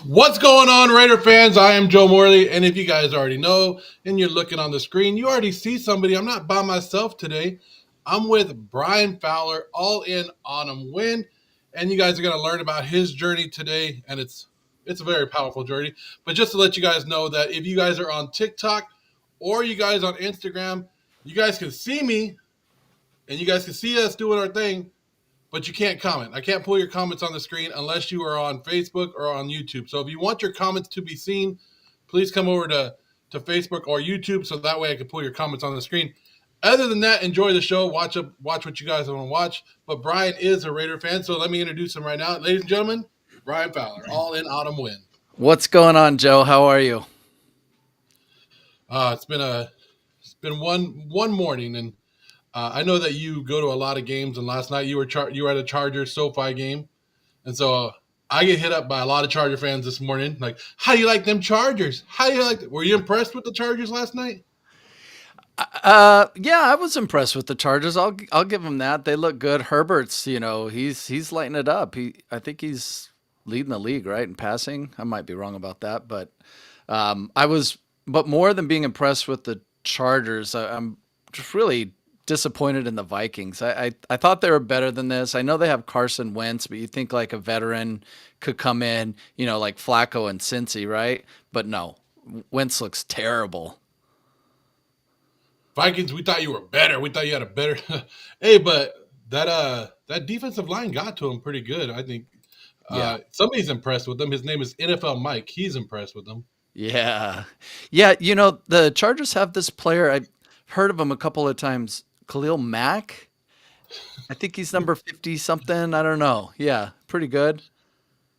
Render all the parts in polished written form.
What's going on, Raider fans? I am Joe Morley, and if you guys already know and you're looking on the screen, you already see somebody. I'm not by myself today. I'm with Brian Fowler, all in Autumn Wind, and you guys are going to learn about his journey today, and it's a very powerful journey. But just to let you guys know that if you guys are on TikTok or you guys on Instagram, you guys can see me and you guys can see us doing our thing, but you can't comment. I can't pull your comments on the screen unless you are on Facebook or on YouTube. So if you want your comments to be seen, please come over to Facebook or YouTube so that way I can pull your comments on the screen. Other than that, enjoy the show. Watch what you guys want to watch. But Brian is a Raider fan, so let me introduce him right now. Ladies and gentlemen, Brian Fowler, all in Autumn Wind. What's going on, Joe? How are you? It's been one morning, and I know that you go to a lot of games. And last night you were at a Chargers SoFi game. And so I get hit up by a lot of Charger fans this morning. Like, how do you like them Chargers? How do you like? Were you impressed with the Chargers last night? Yeah, I was impressed with the Chargers. I'll give them that. They look good. Herbert's, he's lighting it up. I think he's leading the league, right, in passing. I might be wrong about that, but I was. But more than being impressed with the Chargers, I'm just really disappointed in the Vikings. I thought they were better than this. I know they have Carson Wentz, but you think like a veteran could come in, like Flacco and Cincy, right? But no, Wentz looks terrible. Vikings, we thought you were better. We thought you had a better. Hey, but that defensive line got to him pretty good. I think Yeah. somebody's impressed with them. His name is NFL Mike. He's impressed with them. Yeah. Yeah. The Chargers have this player. I've heard of him a couple of times. Khalil Mack. I think he's number 50 something. I don't know. Yeah. Pretty good.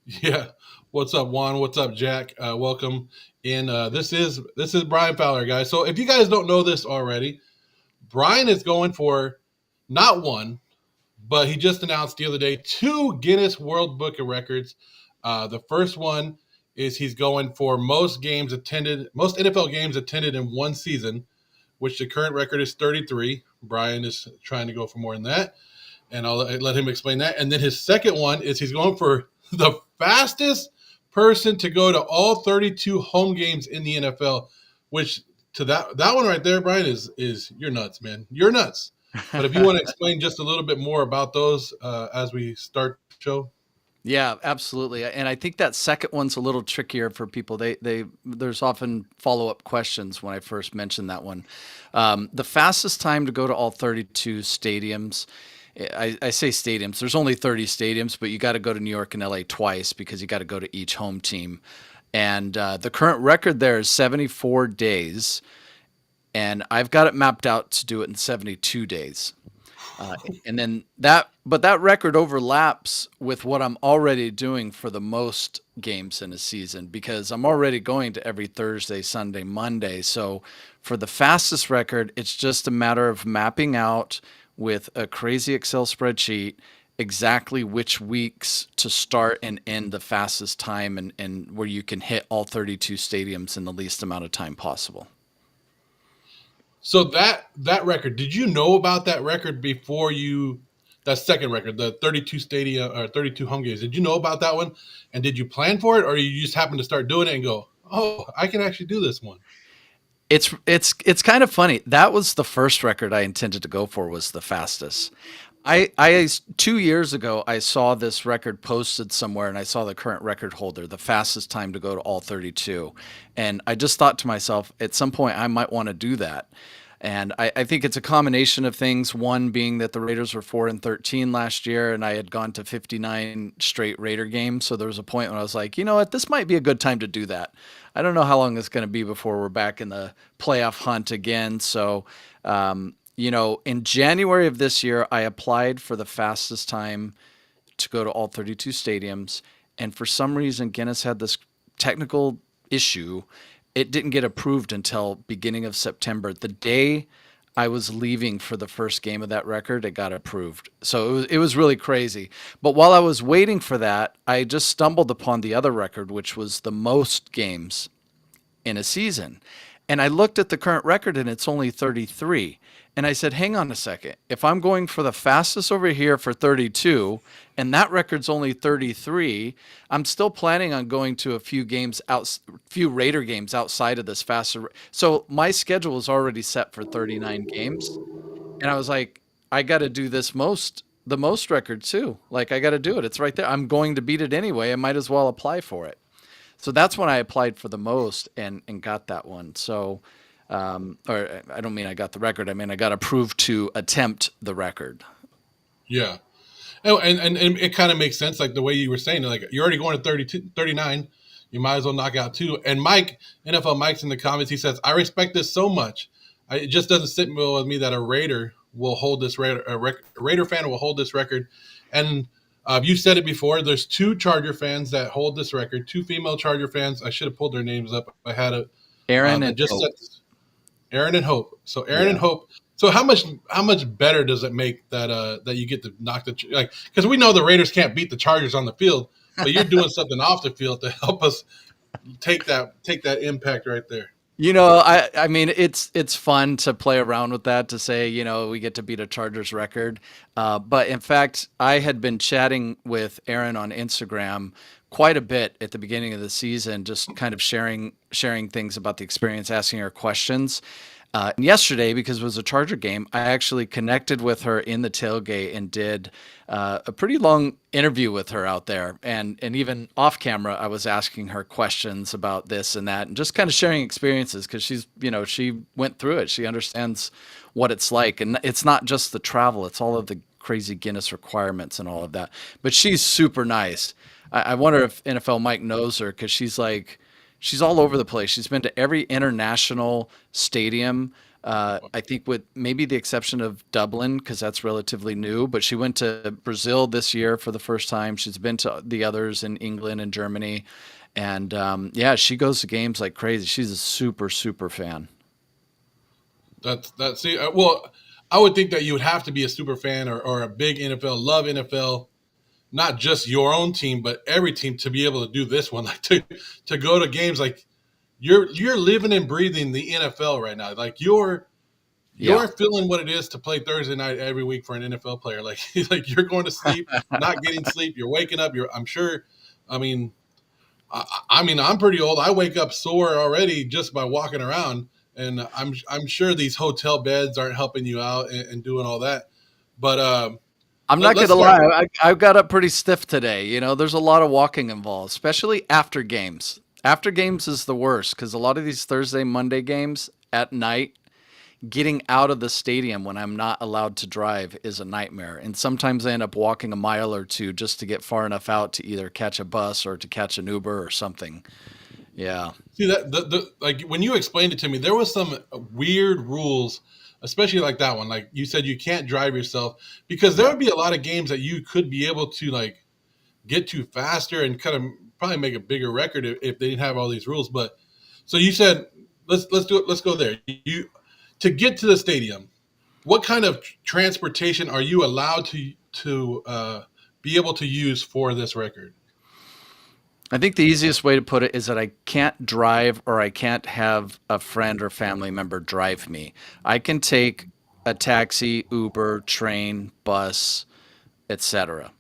Yeah. What's up, Juan? What's up, Jack? Welcome in. This is Brian Fowler, guys. So if you guys don't know this already, Brian is going for not one, but he just announced the other day two Guinness World Book of Records. The first one is he's going for most NFL games attended in one season, which the current record is 33. Brian is trying to go for more than that, and I'll let him explain that. And then his second one is he's going for the fastest person to go to all 32 home games in the NFL, which to that one right there, Brian, is you're nuts, man. You're nuts. But if you want to explain just a little bit more about those as we start the show. Yeah, absolutely. And I think that second one's a little trickier for people. There's often follow-up questions when I first mentioned that one. The fastest time to go to all 32 stadiums. I say stadiums. There's only 30 stadiums, but you got to go to New York and LA twice because you got to go to each home team. And the current record there is 74 days, and I've got it mapped out to do it in 72 days. And then that record overlaps with what I'm already doing for the most games in a season because I'm already going to every Thursday, Sunday, Monday. So for the fastest record, it's just a matter of mapping out with a crazy Excel spreadsheet exactly which weeks to start and end the fastest time and where you can hit all 32 stadiums in the least amount of time possible. So that record, did you know about that record before that second record, the 32 stadium or 32 home games? Did you know about that one? And did you plan for it, or you just happened to start doing it and go, "Oh, I can actually do this one"? It's kind of funny. That was the first record I intended to go for was the fastest. I 2 years ago I saw this record posted somewhere and I saw the current record holder, the fastest time to go to all 32. And I just thought to myself, at some point I might want to do that. And I think it's a combination of things. One being that the Raiders were 4-13 last year, and I had gone to 59 straight Raider games. So there was a point when I was like, you know what, this might be a good time to do that. I don't know how long it's going to be before we're back in the playoff hunt again. So, in January of this year, I applied for the fastest time to go to all 32 stadiums. And for some reason, Guinness had this technical issue. It didn't get approved until beginning of September. The day I was leaving for the first game of that record, it got approved. So it was really crazy. But while I was waiting for that, I just stumbled upon the other record, which was the most games in a season. And I looked at the current record and it's only 33. And I said, hang on a second. If I'm going for the fastest over here for 32 and that record's only 33, I'm still planning on going to a few games out, few Raider games outside of this faster. So my schedule is already set for 39 games. And I was like, I got to do the most record too. Like I got to do it. It's right there. I'm going to beat it anyway. I might as well apply for it. So that's when I applied for the most and got that one. So, or I don't mean I got the record. I mean I got approved to attempt the record. Yeah. Oh, and it kind of makes sense, like the way you were saying, like you're already going to 32, 39. You might as well knock out two. And Mike, NFL Mike's in the comments, he says, I respect this so much. It just doesn't sit well with me that a Raider will hold this a Raider fan will hold this record. And you said it before. There's two Charger fans that hold this record. Two female Charger fans. I should have pulled their names up. I had it. Aaron That and just Hope. said Aaron and Hope. So Aaron and Yeah. Hope. So how much better does it make that that you get to knock the like, because we know the Raiders can't beat the Chargers on the field, but you're doing something off the field to help us take that impact right there. I mean it's fun to play around with that to say, we get to beat a Chargers record. But in fact, I had been chatting with Aaron on Instagram quite a bit at the beginning of the season, just kind of sharing things about the experience, asking her questions. And yesterday, because it was a Charger game, I actually connected with her in the tailgate and did a pretty long interview with her out there. And even off camera, I was asking her questions about this and that, and just kind of sharing experiences because she went through it. She understands what it's like, and it's not just the travel; it's all of the crazy Guinness requirements and all of that. But she's super nice. I wonder if NFL Mike knows her because she's all over the place. She's been to every international stadium. I think with maybe the exception of Dublin, because that's relatively new, but she went to Brazil this year for the first time. She's been to the others in England and Germany. And yeah, she goes to games like crazy. She's a super, super fan. That's see. Well, I would think that you would have to be a super fan or a big NFL, love NFL, not just your own team, but every team to be able to do this one, like to go to games like you're living and breathing the NFL right now. Like Yeah. you're feeling what it is to play Thursday night every week for an NFL player. Like like you're going to sleep, not getting sleep. You're waking up. I'm sure. I mean, I mean, I'm pretty old. I wake up sore already just by walking around, and I'm sure these hotel beds aren't helping you out and doing all that. But I'm not let's gonna start. lie, I got up pretty stiff today. There's a lot of walking involved, especially after games. After games is the worst because a lot of these Thursday, Monday games at night, getting out of the stadium when I'm not allowed to drive is a nightmare. And sometimes I end up walking a mile or two just to get far enough out to either catch a bus or to catch an Uber or something. Yeah. See that the like when you explained it to me, there was some weird rules, especially like that one. Like you said, you can't drive yourself because there Yeah. would be a lot of games that you could be able to like get to faster and kind of probably make a bigger record if they didn't have all these rules. But so you said let's do it. Let's go there. You to get to the stadium. What kind of transportation are you allowed to be able to use for this record? I think the easiest way to put it is that I can't drive or I can't have a friend or family member drive me. I can take a taxi, Uber, train, bus, etc.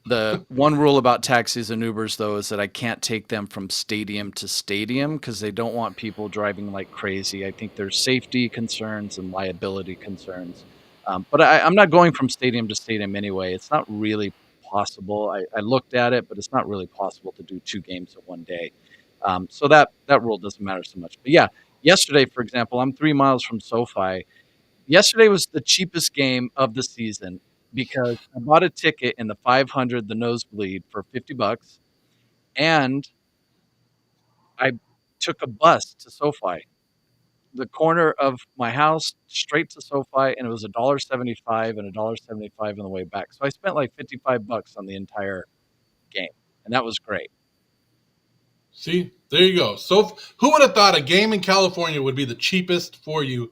The one rule about taxis and Ubers, though, is that I can't take them from stadium to stadium because they don't want people driving like crazy. I think there's safety concerns and liability concerns. But I'm not going from stadium to stadium anyway. It's not really possible. I looked at it, but it's not really possible to do two games in one day. So that rule doesn't matter so much. But yeah, yesterday, for example, I'm 3 miles from SoFi. Yesterday was the cheapest game of the season because I bought a ticket in the 500, the nosebleed, for $50, and I took a bus to SoFi, the corner of my house, straight to SoFi, and it was $1.75 and $1.75 on the way back. So I spent like $55 on the entire game, and that was great. See, there you go. So, who would have thought a game in California would be the cheapest for you?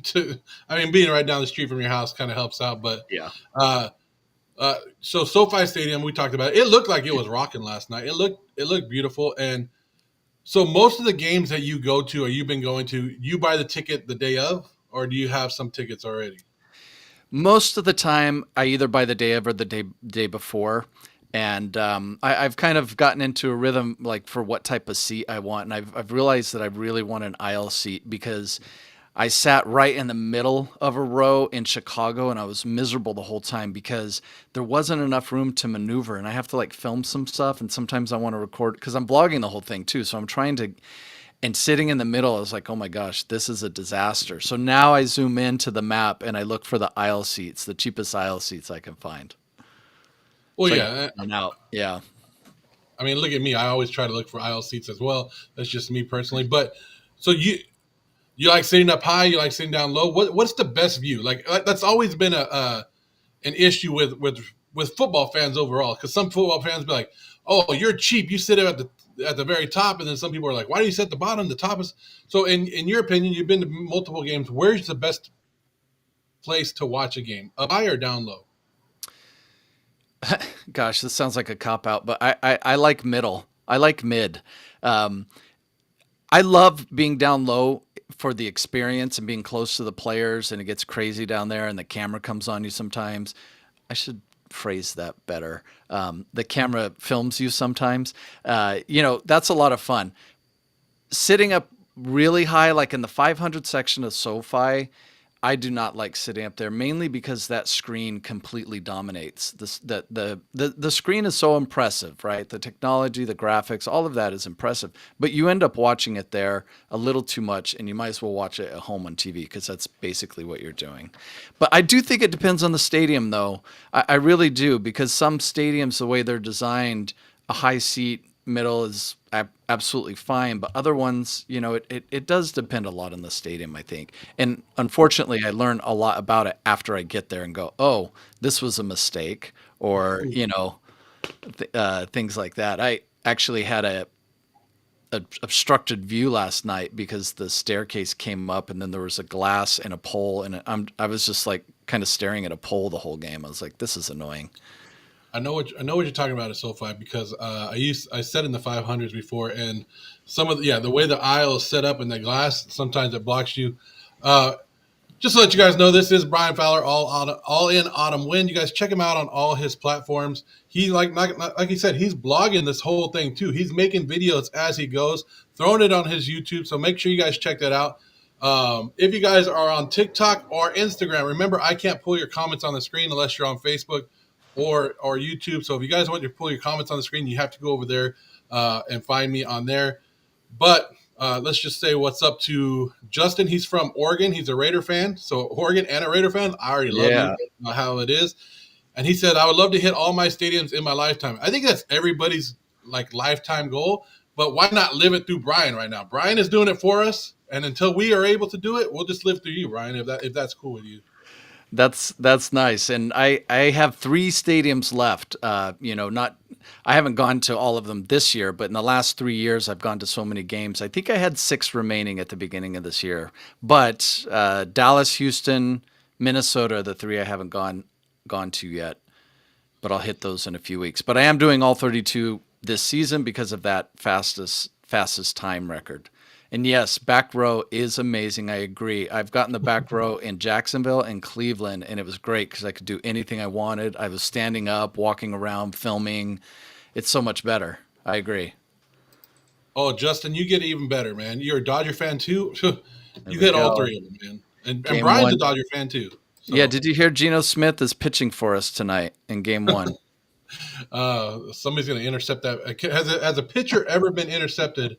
To, I mean, being right down the street from your house kind of helps out. But Yeah. uh, so SoFi Stadium, we talked about it. It looked like it was rocking last night. It looked beautiful, and So most of the games that you go to or you've been going to, you buy the ticket the day of, or do you have some tickets already? Most of the time, I either buy the day of or the day before, and I've kind of gotten into a rhythm like for what type of seat I want, and I've realized that I really want an aisle seat because I sat right in the middle of a row in Chicago, and I was miserable the whole time because there wasn't enough room to maneuver, and I have to like film some stuff, and sometimes I want to record because I'm vlogging the whole thing too, so I'm trying to and sitting in the middle, I was like, oh my gosh, this is a disaster. So now I zoom into the map and I look for the aisle seats, the cheapest aisle seats I can find. Well, So I yeah. can out. Yeah. I mean, look at me. I always try to look for aisle seats as well. That's just me personally. But so you like sitting up high? You like sitting down low? What's the best view? Like that's always been a an issue with football fans overall. Because some football fans be like, "Oh, you're cheap. You sit at the very top," and then some people are like, "Why do you sit at the bottom? The top is." So, in your opinion, you've been to multiple games. Where's the best place to watch a game? Up high or down low? Gosh, this sounds like a cop out, but I like middle. I like mid. Um, I love being down low for the experience and being close to the players, and it gets crazy down there, and the camera comes on you sometimes. I should phrase that better. The camera films you sometimes. That's a lot of fun. Sitting up really high, like in the 500 section of SoFi, I do not like sitting up there mainly because that screen completely dominates. The screen is so impressive, right? The technology, the graphics, all of that is impressive. But you end up watching it there a little too much, and you might as well watch it at home on TV because that's basically what you're doing. But I do think it depends on the stadium, though. I really do because some stadiums, the way they're designed, a high seat middle is absolutely fine, but other ones, it does depend a lot on the stadium, I think. And unfortunately, I learn a lot about it after I get there and go, oh, this was a mistake, or things like that. I actually had a obstructed view last night because the staircase came up and then there was a glass and a pole, and I was just like kind of staring at a pole the whole game. I was like, this is annoying. I know what you're talking about at SoFi because I said in the 500s before, and some of the way the aisle is set up in the glass, sometimes it blocks you. Uh, just to let you guys know, this is Brian Fowler, all in Autumn Wind. You guys check him out on all his platforms. He like he said, he's blogging this whole thing too. He's making videos as he goes, throwing it on his YouTube. So make sure you guys check that out. If you guys are on TikTok or Instagram, remember I can't pull your comments on the screen unless you're on Facebook or YouTube. So if you guys want to pull your comments on the screen, you have to go over there and find me on there. But let's just say what's up to Justin. He's from Oregon. He's a Raider fan. So Oregon and a Raider fan. I already love you. Yeah. How it is. And he said, I would love to hit all my stadiums in my lifetime. I think that's everybody's like lifetime goal. But why not live it through Brian right now? Brian is doing it for us. And until we are able to do it, we'll just live through you, Brian, if that's cool with you. That's nice, and I have three stadiums left. Not I haven't gone to all of them this year, but in the last 3 years, I've gone to so many games. I think I had six remaining at the beginning of this year. But Dallas, Houston, Minnesota are the three I haven't gone to yet. But I'll hit those in a few weeks. But I am doing all 32 this season because of that fastest time record. And yes, back row is amazing. I agree. I've gotten the back row in Jacksonville and Cleveland, and it was great because I could do anything I wanted. I was standing up, walking around, filming. It's so much better. I agree. Oh, Justin, you get even better, man. You're a Dodger fan too. There You we hit all go. three of them, man. And Game Brian's a one. Dodger fan too. Yeah, So did you hear Geno Smith is pitching for us tonight in game one? somebody's going to intercept that. Has a pitcher ever been intercepted?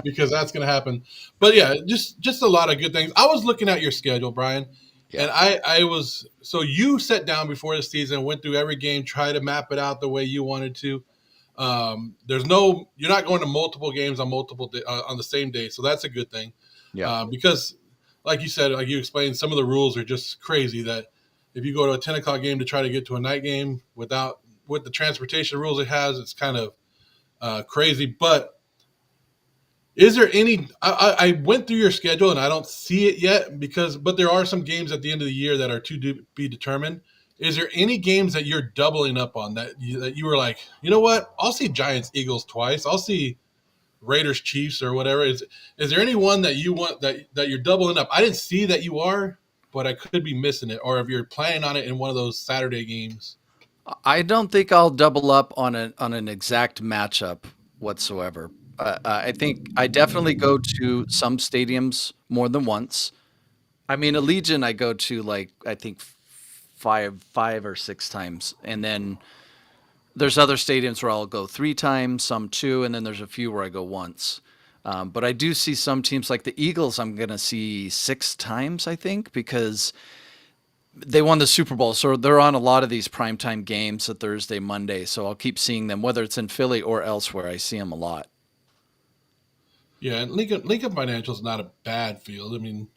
Because that's going to happen. But yeah, just a lot of good things. I was looking at your schedule, Brian, Yeah. and I was so you sat down before the season, went through every game, try to map it out the way you wanted to. You're not going to multiple games on on the same day, so that's a good thing. Yeah. Because, like you said, like you explained, some of the rules are just crazy. That if you go to a 10 o'clock game to try to get to a night game with the transportation rules it has, it's kind of crazy. But is there any? I went through your schedule and I don't see it yet but there are some games at the end of the year that are be determined. Is there any games that you're doubling up on that you were like, you know what? I'll see Giants Eagles twice. I'll see. Raiders Chiefs or whatever. Is there anyone that you want that you're doubling up? I didn't see that you are, but I could be missing it. Or if you're planning on it in one of those Saturday games. I don't think I'll double up on an exact matchup whatsoever. I think I definitely go to some stadiums more than once. I mean, Allegiant I go to like I think five or six times, and then there's other stadiums where I'll go three times, some two, and then there's a few where I go once. But I do see some teams like the Eagles. I'm gonna see six times, I think, because they won the Super Bowl, so they're on a lot of these primetime games at Thursday, Monday. So I'll keep seeing them, whether it's in Philly or elsewhere. I see them a lot. Yeah, and Lincoln Financial is not a bad field. I mean,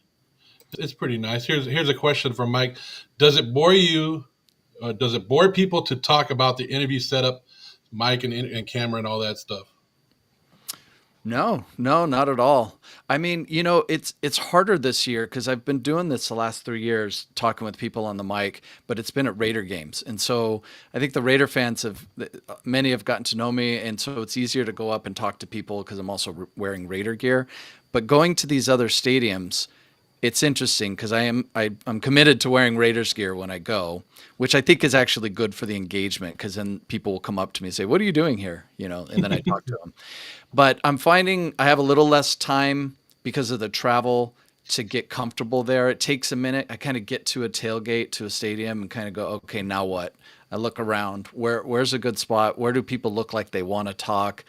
it's pretty nice. Here's a question from Mike. Does it bore you? Does it bore people to talk about the interview setup, mic and camera and all that stuff? No, no, not at all. I mean, it's harder this year because I've been doing this the last 3 years, talking with people on the mic, but it's been at Raider games, and so I think the Raider fans have many have gotten to know me, and so it's easier to go up and talk to people because I'm also wearing Raider gear. But going to these other stadiums, it's interesting because I'm committed to wearing Raiders gear when I go, which I think is actually good for the engagement because then people will come up to me and say, "What are you doing here?" And then I talk to them. But I'm finding I have a little less time because of the travel to get comfortable there. It takes a minute. I kind of get to a tailgate to a stadium and kind of go, okay, now what? I look around. Where's a good spot? Where do people look like they want to talk?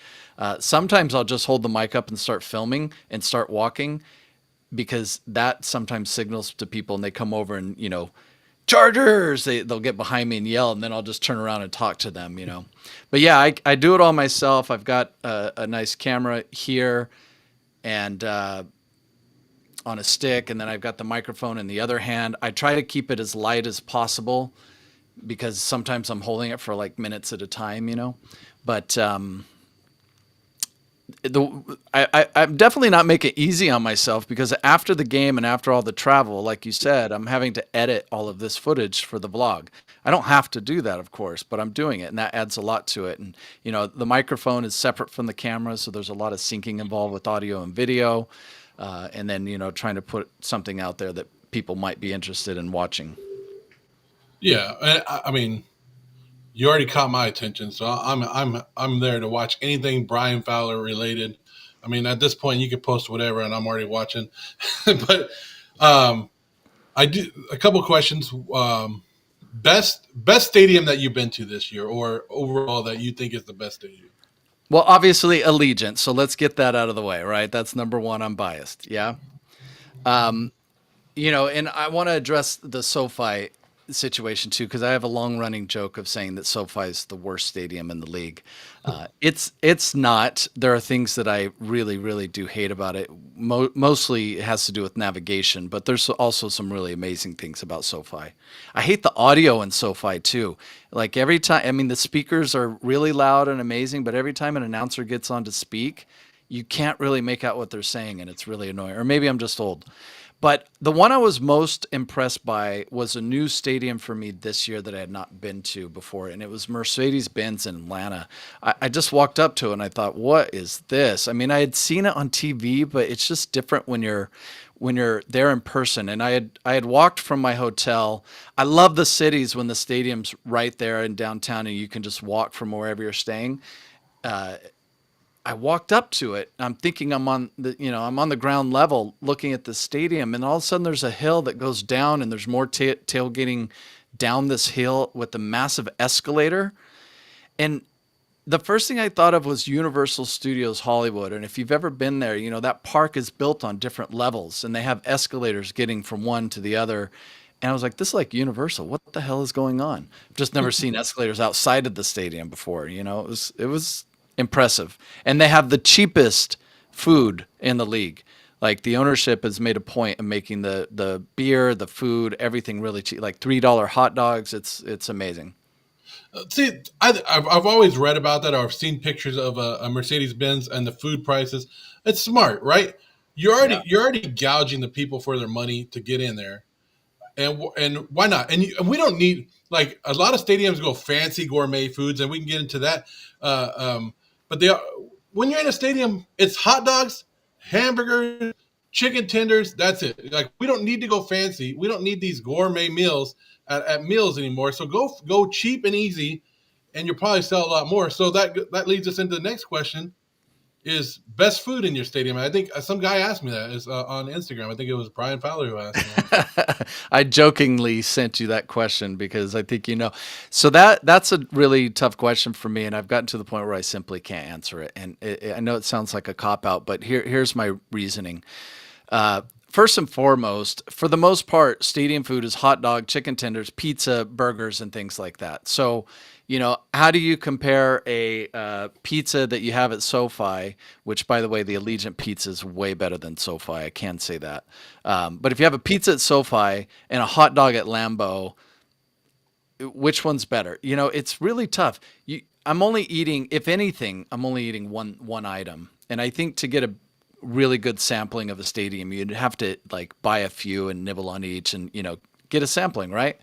Sometimes I'll just hold the mic up and start filming and start walking because that sometimes signals to people and they come over and Chargers, they'll get behind me and yell, and then I'll just turn around and talk to them. But yeah, I do it all myself. I've got a nice camera here and on a stick, and then I've got the microphone in the other hand. I try to keep it as light as possible because sometimes I'm holding it for like minutes at a time. But I'm definitely not making it easy on myself because after the game and after all the travel, like you said, I'm having to edit all of this footage for the vlog. I don't have to do that, of course, but I'm doing it, and that adds a lot to it. And the microphone is separate from the camera, so there's a lot of syncing involved with audio and video, and then trying to put something out there that people might be interested in watching. Yeah, I mean, you already caught my attention, so I'm there to watch anything Brian Fowler related. I mean, at this point, you could post whatever, and I'm already watching. But um, I do a couple questions. Best stadium that you've been to this year, or overall that you think is the best stadium? Well, obviously Allegiant, so let's get that out of the way, right? That's number one. I'm biased. Yeah. And I want to address the SoFi situation too, because I have a long running joke of saying that SoFi is the worst stadium in the league. It's not. There are things that I really, really do hate about it. Mostly it has to do with navigation, but there's also some really amazing things about SoFi. I hate the audio in SoFi too. Like every time, I mean, the speakers are really loud and amazing, but every time an announcer gets on to speak, you can't really make out what they're saying, and it's really annoying. Or maybe I'm just old. But the one I was most impressed by was a new stadium for me this year that I had not been to before, and it was Mercedes-Benz in Atlanta. I just walked up to it and I thought, "What is this?" I mean, I had seen it on TV, but it's just different when you're there in person. And I had walked from my hotel. I love the cities when the stadium's right there in downtown and you can just walk from wherever you're staying. I walked up to it. I'm thinking I'm on the ground level looking at the stadium, and all of a sudden there's a hill that goes down, and there's more tailgating down this hill with a massive escalator. And the first thing I thought of was Universal Studios Hollywood. And if you've ever been there, that park is built on different levels, and they have escalators getting from one to the other. And I was like, this is like Universal. What the hell is going on? I've just never seen escalators outside of the stadium before. It was impressive. And they have the cheapest food in the league. Like the ownership has made a point of making the beer, the food, everything really cheap. Like $3 hot dogs. It's amazing. See, I've always read about that, or I've seen pictures of a Mercedes Benz and the food prices. It's smart, right? Yeah. You're already gouging the people for their money to get in there, and why not? And we don't need, like, a lot of stadiums go fancy gourmet foods, and we can get into that. But when you're in a stadium, it's hot dogs, hamburgers, chicken tenders. That's it. Like we don't need to go fancy. We don't need these gourmet meals at meals anymore. So go cheap and easy, and you'll probably sell a lot more. So that leads us into the next question: is best food in your stadium? I think some guy asked me that is on Instagram. I think it was Brian Fowler who asked me that. I jokingly sent you that question because I think you know. So that's a really tough question for me, and I've gotten to the point where I simply can't answer it. And I know it sounds like a cop out, but here's my reasoning. First and foremost, for the most part, stadium food is hot dog, chicken tenders, pizza, burgers, and things like that. So, you know, how do you compare a pizza that you have at SoFi, which, by the way, the Allegiant pizza is way better than SoFi. I can say that. But if you have a pizza at SoFi and a hot dog at Lambeau, which one's better? You know, it's really tough. I'm only eating, if anything, I'm only eating one item, and I think to get a really good sampling of a stadium, you'd have to like buy a few and nibble on each, and you know, get a sampling, right?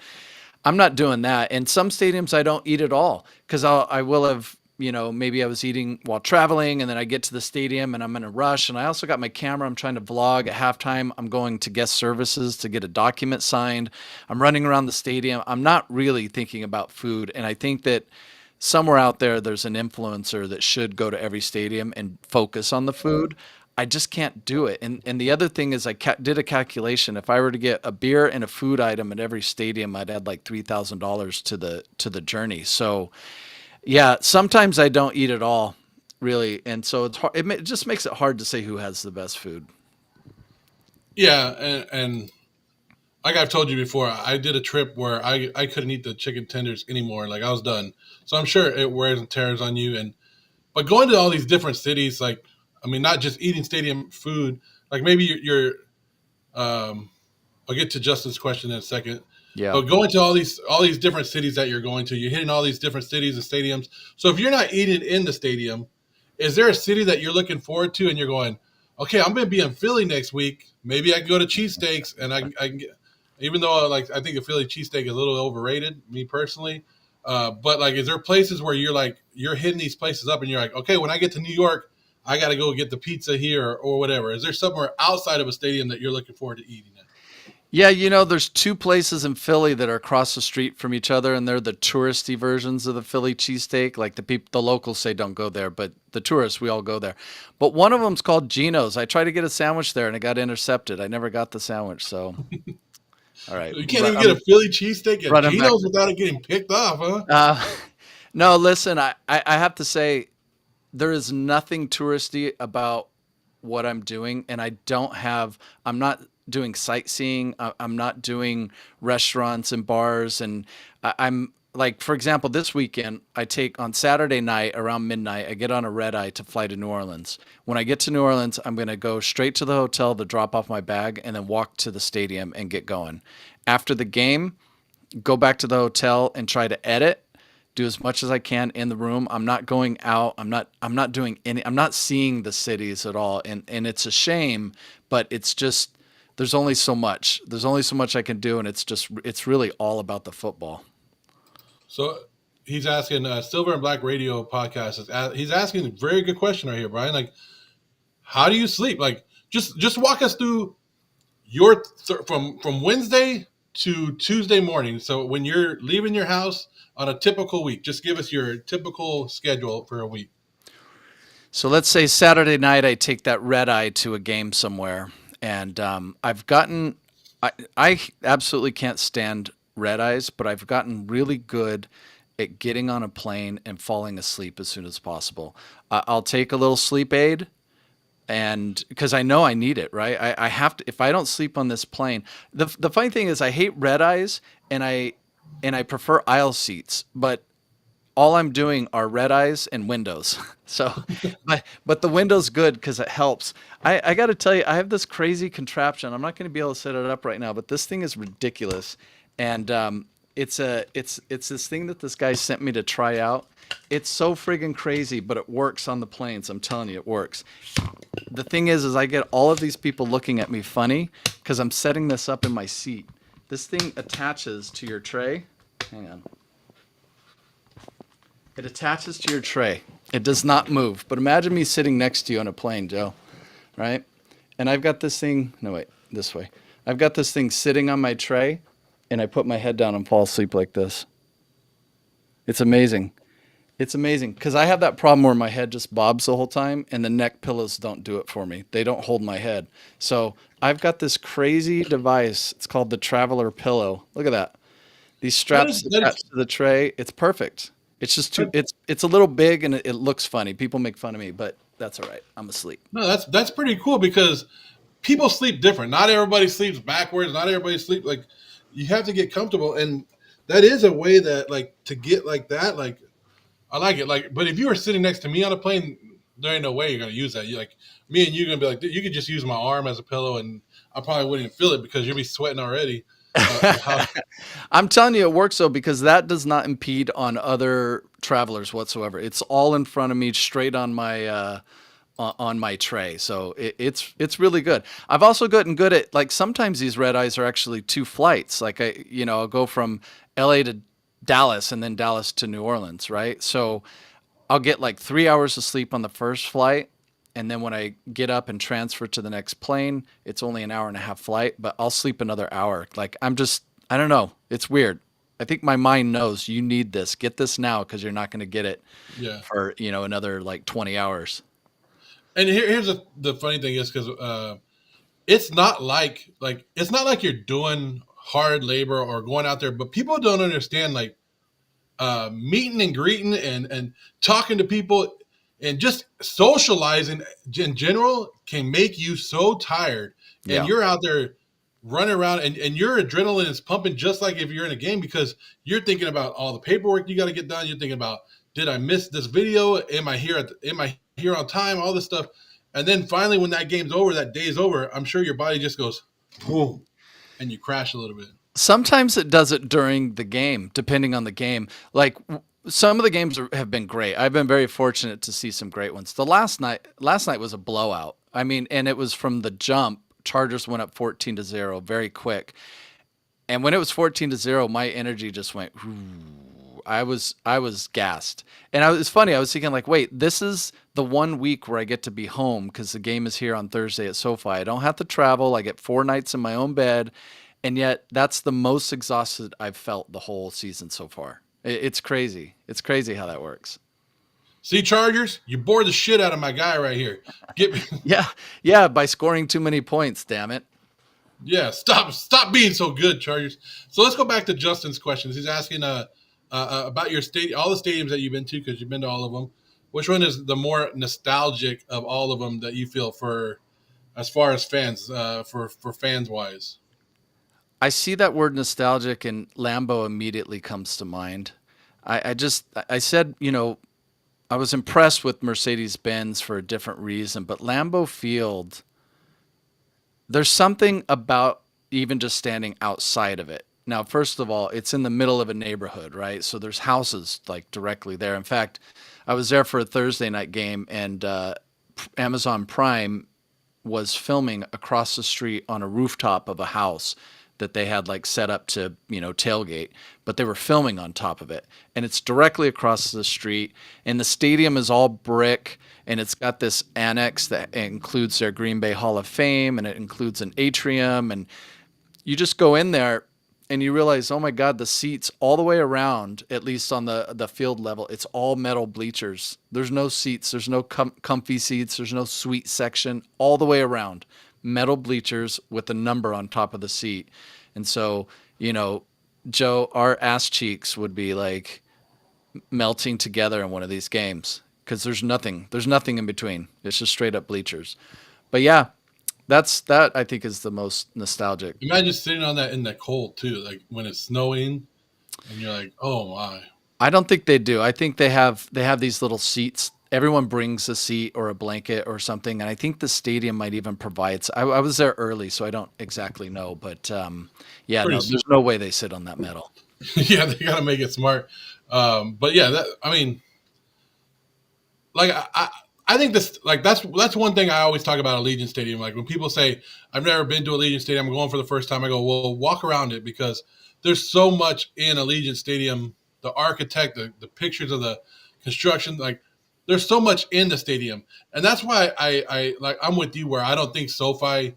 I'm not doing that. And some stadiums I don't eat at all because I will have, you know, maybe I was eating while traveling and then I get to the stadium and I'm in a rush. And I also got my camera. I'm trying to vlog at halftime. I'm going to guest services to get a document signed. I'm running around the stadium. I'm not really thinking about food. And I think that somewhere out there, there's an influencer that should go to every stadium and focus on the food. I just can't do it. And the other thing is, did a calculation. If I were to get a beer and a food item at every stadium, I'd add like $3,000 to the journey. So, yeah, sometimes I don't eat at all, really, and so it's hard. It just makes it hard to say who has the best food. Yeah, and like I've told you before, I did a trip where I couldn't eat the chicken tenders anymore. Like I was done. So I'm sure it wears and tears on you. And but going to all these different cities, like I mean, not just eating stadium food. Like maybe you're I'll get to Justin's question in a second. Yeah. But going to all these different cities that you're going to, you're hitting all these different cities and stadiums. So if you're not eating in the stadium, is there a city that you're looking forward to and you're going, okay, I'm going to be in Philly next week. Maybe I can go to cheesesteaks and I can get, even though like I think a Philly cheesesteak is a little overrated, me personally. But like, is there places where you're hitting these places up and you're like, okay, when I get to New York, I got to go get the pizza here or whatever. Is there somewhere outside of a stadium that you're looking forward to eating at? Yeah, you know, there's two places in Philly that are across the street from each other, and they're the touristy versions of the Philly cheesesteak. Like the locals say don't go there, but the tourists, we all go there. But one of them's called Gino's. I tried to get a sandwich there, and it got intercepted. I never got the sandwich, so all right. You can't even get a Philly cheesesteak at Running back. Geno's without it getting picked off, huh? No, listen, I have to say there is nothing touristy about what I'm doing, and I'm not doing sightseeing. I'm not doing restaurants and bars, and I'm like, for example, this weekend I take on Saturday night around midnight. I get on a red eye to fly to New Orleans. When I get to New Orleans, I'm gonna go straight to the hotel to drop off my bag, and then walk to the stadium and get going. After the game, go back to the hotel and try to edit, do as much as I can in the room. I'm not going out. I'm not doing any, I'm not seeing the cities at all. And it's a shame, but it's just, there's only so much. There's only so much I can do, and it's really all about the football. So he's asking Silver and Black Radio podcast. He's asking a very good question right here, Brian. Like, how do you sleep? Like, just walk us through from Wednesday to Tuesday morning. So when you're leaving your house on a typical week, just give us your typical schedule for a week. So let's say Saturday night, I take that red eye to a game somewhere, and I absolutely can't stand red eyes, but I've gotten really good at getting on a plane and falling asleep as soon as possible. I'll take a little sleep aid, and because I know I need it, right? I have to. If I don't sleep on this plane, the funny thing is I hate red eyes, and I prefer aisle seats, but all I'm doing are red eyes and windows. So, but the window's good because it helps. I got to tell you, I have this crazy contraption. I'm not going to be able to set it up right now, but this thing is ridiculous, and it's this thing that this guy sent me to try out. It's so friggin' crazy, but it works on the planes. I'm telling you, it works. The thing is I get all of these people looking at me funny because I'm setting this up in my seat. This thing attaches to your tray. Hang on. It attaches to your tray. It does not move. But imagine me sitting next to you on a plane, Joe, right? And I've got this thing, no, wait, this way. I've got this thing sitting on my tray, and I put my head down and fall asleep like this. It's amazing. It's amazing because I have that problem where my head just bobs the whole time, and the neck pillows don't do it for me. They don't hold my head. So I've got this crazy device. It's called the Traveler Pillow. Look at that. These That is straps that is attached to the tray. It's perfect. It's just too. It's a little big and it looks funny. People make fun of me, but that's all right. I'm asleep. no, that's pretty cool because people sleep different. Not everybody sleeps backwards. Not everybody sleep like you have to get comfortable, and that is a way that like to get like that. Like I like it. Like, but if you were sitting next to me on a plane, there ain't no way you're gonna use that. You like me and you gonna be like, you could just use my arm as a pillow, and I probably wouldn't even feel it because you'll be sweating already. How I'm telling you, it works though because that does not impede on other travelers whatsoever. It's all in front of me, straight on my tray. So it's really good. I've also gotten good at like sometimes these red eyes are actually two flights. Like I'll go from LA to Dallas and then Dallas to New Orleans, right? So I'll get like 3 hours of sleep on the first flight. And then when I get up and transfer to the next plane, it's only an hour and a half flight, but I'll sleep another hour. Like I don't know. It's weird. I think my mind knows you need this. Get this now because you're not going to get it yeah. for, another like 20 hours. And here's the funny thing is because it's not like it's not like you're doing hard labor or going out there, but people don't understand like meeting and greeting and talking to people and just socializing in general can make you so tired. And Yeah. you're out there running around and your adrenaline is pumping just like if you're in a game because you're thinking about all the paperwork you got to get done. You're thinking about, did I miss this video? Am I here on time? All this stuff. And then finally, when that game's over, that day's over, I'm sure your body just goes boom and you crash a little bit. Sometimes it does it during the game, depending on the game. Like some of the games have been great. I've been very fortunate to see some great ones. The last night was a blowout. I mean, and it was from the jump. Chargers went up 14-0 very quick. And when it was 14-0, my energy just went. I was gassed, and it's funny. I was thinking like, wait, this is the 1 week where I get to be home because the game is here on Thursday at SoFi. I don't have to travel. I get 4 nights in my own bed, and yet that's the most exhausted I've felt the whole season so far. It's crazy. It's crazy how that works. See, Chargers, you bore the shit out of my guy right here. Get me, Yeah, yeah. By scoring too many points, damn it. yeah. Stop being so good, Chargers. So let's go back to Justin's questions. He's asking about your stadium, all the stadiums that you've been to because you've been to all of them. Which one is the more nostalgic of all of them that you feel for, as far as fans, for fans wise? I see that word nostalgic, and Lambo immediately comes to mind. I said, I was impressed with Mercedes Benz for a different reason, but Lambeau Field, there's something about even just standing outside of it. Now, first of all, it's in the middle of a neighborhood, right? So there's houses like directly there. In fact, I was there for a Thursday night game, and Amazon Prime was filming across the street on a rooftop of a house that they had like set up to, tailgate, but they were filming on top of it. And it's directly across the street. And the stadium is all brick, and it's got this annex that includes their Green Bay Hall of Fame, and it includes an atrium. And you just go in there and you realize, oh my God, the seats all the way around, at least on the field level, it's all metal bleachers. There's no seats. There's no comfy seats. There's no suite section. All the way around, metal bleachers with a number on top of the seat. And so, Joe, our ass cheeks would be like melting together in one of these games because there's nothing in between. It's just straight up bleachers. But yeah, that I think is the most nostalgic. Imagine sitting on that in the cold too, like when it's snowing, and you're like, oh my. I don't think they do. I think they have these little seats. Everyone brings a seat or a blanket or something, and I think the stadium might even provide. I was there early, so I don't exactly know, but yeah, no, Pretty there's no way they sit on that metal. yeah, they gotta make it smart. But yeah, I mean, like I think this like that's one thing I always talk about Allegiant Stadium. Like when people say I've never been to Allegiant Stadium, I'm going for the first time. I go, well, walk around it because there's so much in Allegiant Stadium. The architect, the pictures of the construction, like there's so much in the stadium, and that's why I like I'm with you where I don't think SoFi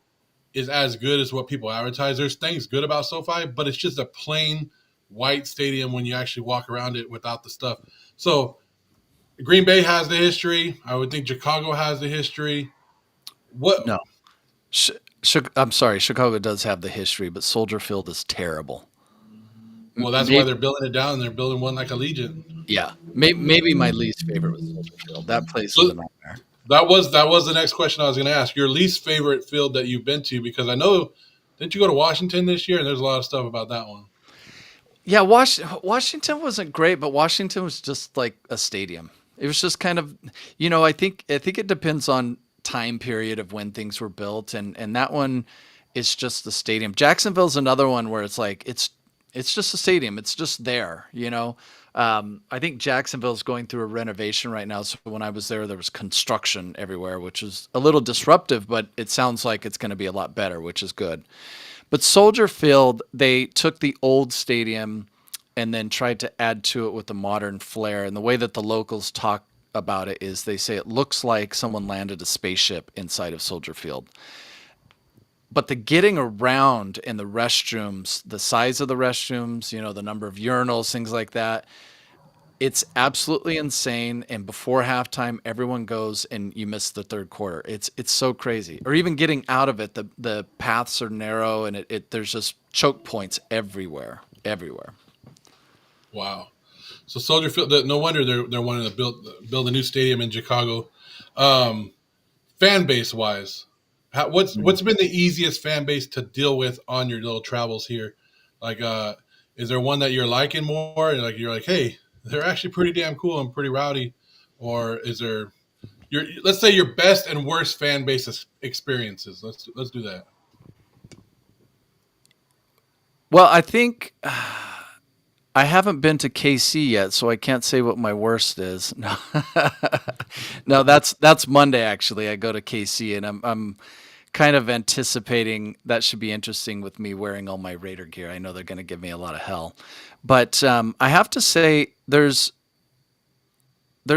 is as good as what people advertise. There's things good about SoFi, but it's just a plain white stadium when you actually walk around it without the stuff. So Green Bay has the history. I would think Chicago has the history. What? No, I'm sorry, Chicago does have the history, but Soldier Field is terrible. Well, that's why Maybe, they're building it down. They're building one like Allegiant. yeah, maybe my least favorite was Soldier Field. That place is a So nightmare. that was the next question I was going to ask. Your least favorite field that you've been to, because I know didn't you go to Washington this year? And there's a lot of stuff about that one. Yeah, Washington wasn't great, but Washington was just like a stadium. It was just kind of, I think it depends on time period of when things were built, and that one is just the stadium. Jacksonville's another one where it's like it's just a stadium. It's just there, you know. I think Jacksonville's going through a renovation right now. So when I was there was construction everywhere, which is a little disruptive, but it sounds like it's going to be a lot better, which is good. But Soldier Field, they took the old stadium and then tried to add to it with a modern flair. And the way that the locals talk about it is they say it looks like someone landed a spaceship inside of Soldier Field. But the getting around in the restrooms, the size of the restrooms, the number of urinals, things like that, it's absolutely insane. And before halftime, everyone goes and you miss the third quarter. It's so crazy. Or even getting out of it, the paths are narrow and there's just choke points everywhere, everywhere. Wow. So Soldier Field. No wonder they're wanting to build a new stadium in Chicago. Um, Fan base wise, what's been the easiest fan base to deal with on your little travels here? Like, is there one that you're liking more? Like you're like, hey, they're actually pretty damn cool and pretty rowdy, or is there your let's say your best and worst fan base experiences? Let's do that. Well, I think I haven't been to KC yet, so I can't say what my worst is. No, no, that's Monday actually. I go to KC, and I'm kind of anticipating that should be interesting with me wearing all my Raider gear. I know they're going to give me a lot of hell, but I have to say there's